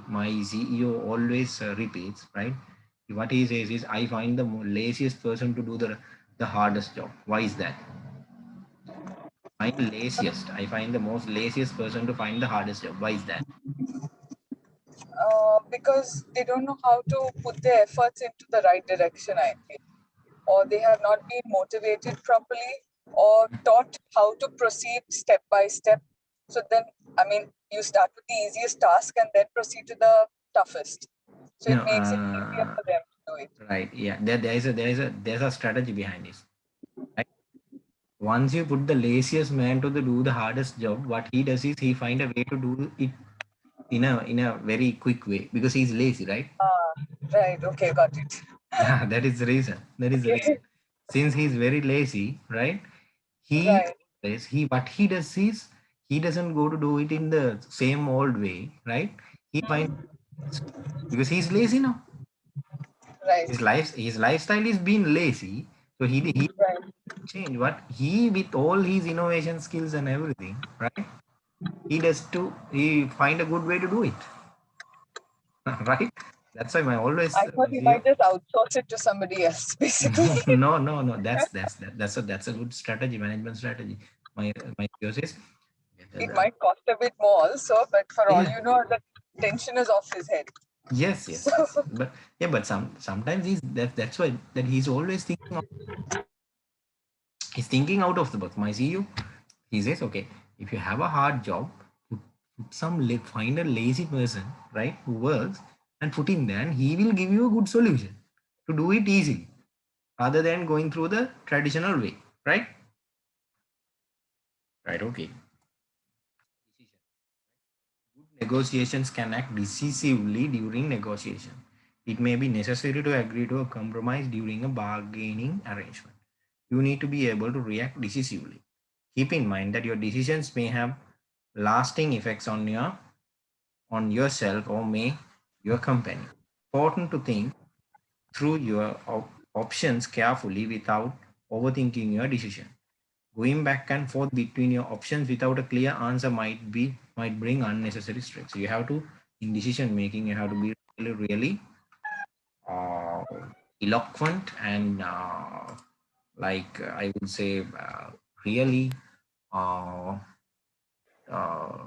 my CEO always repeats, right? What he says is, I find the laziest person to do the hardest job. Why is that? I find the most laziest person to find the hardest job. Why is that? Because they don't know how to put their efforts into the right direction, I feel. Or they have not been motivated properly or taught how to proceed step by step. So then, I mean, you start with the easiest task and then proceed to the toughest. So No, it makes it easier for them to do it. right. Yeah, there's a strategy behind this. Right? Once you put the laziest man to do the hardest job, what he does is he find a way to do it in a very quick way because he's lazy, right? Ah, right. Okay, got it. Yeah, that is the reason. That is the reason. Okay, Since he's very lazy, right? He right. always he what he does is he doesn't go to do it in the same old way, right? He finds, because he's lazy now. Right. His lifestyle is being lazy, so he Right. change what he with all his innovation skills and everything, right? He find a good way to do it, right? That's why my always I thought my he CEO. might just outsource it to somebody else, basically. No. That's a good strategy, management strategy. My CEO says, It might cost a bit more also, but for all yeah, you know, the tension is off his head. yes, So, yes, yes. But yeah, but sometimes that's why that he's always he's thinking out of the box. My CEO, he says, okay, if you have a hard job, find a lazy person, right, who works and put in there, and he will give you a good solution to do it easily, rather than going through the traditional way, right? Right. Okay. Negotiations can act decisively during negotiation. It may be necessary to agree to a compromise during a bargaining arrangement. You need to be able to react decisively. Keep in mind that your decisions may have lasting effects on yourself or may your company. Important to think through your options carefully without overthinking your decision. Going back and forth between your options without a clear answer might bring unnecessary stress. So you have to, in decision making, you have to be really uh, eloquent and I would say really uh, uh,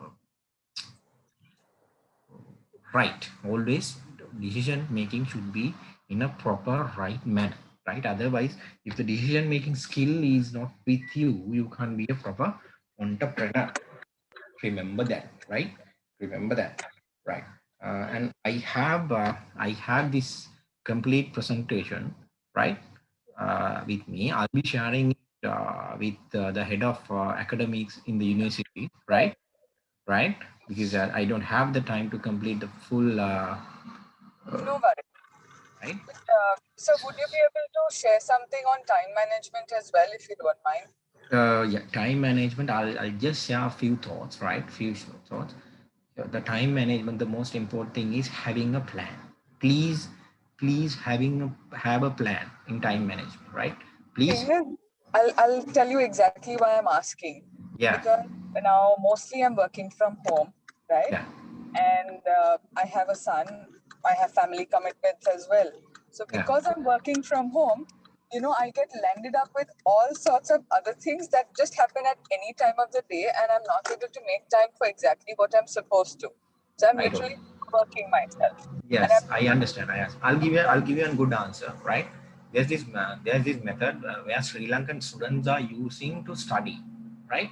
right. Always decision making should be in a proper right manner, right? Otherwise, if the decision making skill is not with you, you can't be a proper entrepreneur. Remember that, right? Remember that, right? And I have this complete presentation, right, with me. I'll be sharing it with the head of academics in the university, right. right? Right, because I don't have the time to complete the full No worries. right. So, would you be able to share something on time management as well, if you don't mind? Yeah, time management. I'll just share a few thoughts, right? Few short thoughts. The time management, the most important thing is having a plan. Please, please have a plan in time management, right? Please. Thing is, I'll tell you exactly why I'm asking. Yeah, Because now mostly I'm working from home, right? yeah, And I have a son I have family commitments as well. So Yeah. because I'm working from home, I get landed up with all sorts of other things that just happen at any time of the day, and I'm not able to make time for exactly what I'm supposed to. So I'm I don't. literally working myself. And Yes, I understand. I'll give you a good answer, right? There's this method where Sri Lankan students are using to study, right?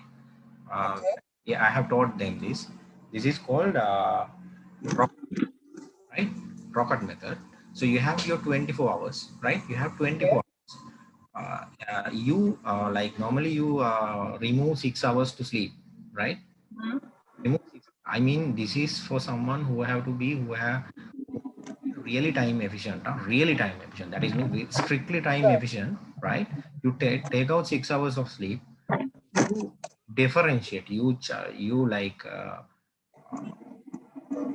Uh, okay, yeah, I have taught them this. This is called right? Rocket method. So you have your 24 hours, right? You have 24 okay, hours. You like normally you remove 6 hours to sleep, right? Remove six. I mean, this is for someone who have really time efficient, really time efficient. That is mean strictly time sure, efficient, right? You take out 6 hours of sleep. You differentiate. You like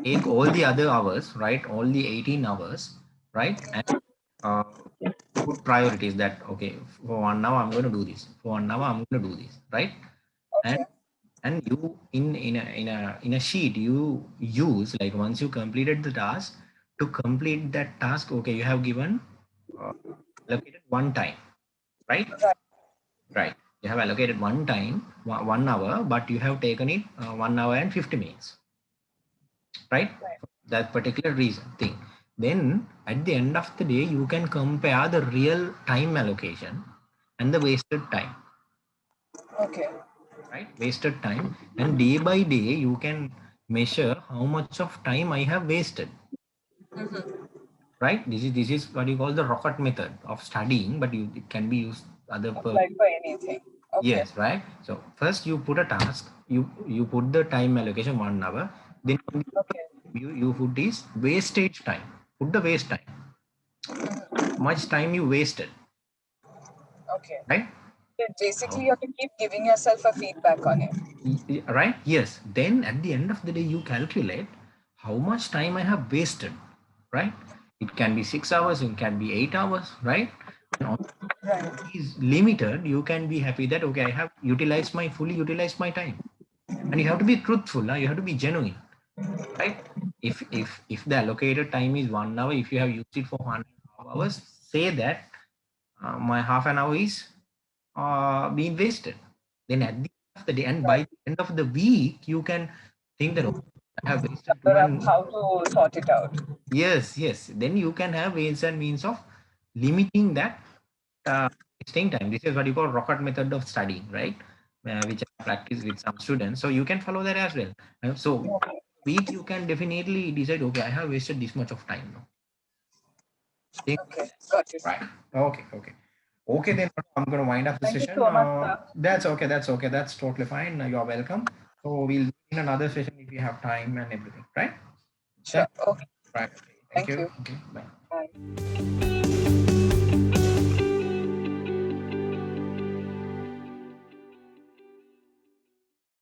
take all the other hours, right? All the 18 hours, right? And uh, put priorities that okay, for 1 hour I'm going to do this. For 1 hour I'm going to do this, right? And okay, you in a sheet you use like once you completed the task to complete that task. Okay, you have given uh, allocated one time, right? right, Right. You have allocated one time, 1 hour, but you have taken it 1 hour and 50 minutes, right? right, That particular reason thing. Then at the end of the day, you can compare the real time allocation and the wasted time, okay, right? Wasted time, and day by day you can measure how much of time I have wasted, right? This is what you call the rocket method of studying, but it can be used other apply for anything. Okay, yes, right. So first you put a task, you put the time allocation 1 hour, then okay, you put this wastage time. Put the waste time. Much time you wasted, okay. right? Yeah, How? basically, you have to keep giving yourself a feedback on it. Right? Yes. Then at the end of the day, you calculate how much time I have wasted, right? It can be 6 hours, it can be 8 hours, right? And on Right, is limited, you can be happy that okay, I have fully utilized my time. And you have to be truthful, you have to be genuine, right? If the allocated time is 1 hour, if you have used it for 1.5 hours, say that my half an hour is being wasted. Then at the end of the day, and by right. the end of the week, you can think that oh, I have wasted two Figure out and how to sort it out. yes. Then you can have ways and means of limiting that wasting time. This is what you call rocket method of studying, right? Which I practice with some students. So you can follow that as well. So Okay, week you can definitely decide. Okay, I have wasted this much of time now. Think okay, got it. right. Okay. Then I'm going to wind up the Thank you session. so much, sir. That's okay. That's okay. That's totally fine. You're welcome. So we'll do in another session if you have time and everything, right? Sure. Sure. Okay, Right. Thank thank you. you. Okay. Bye. Bye.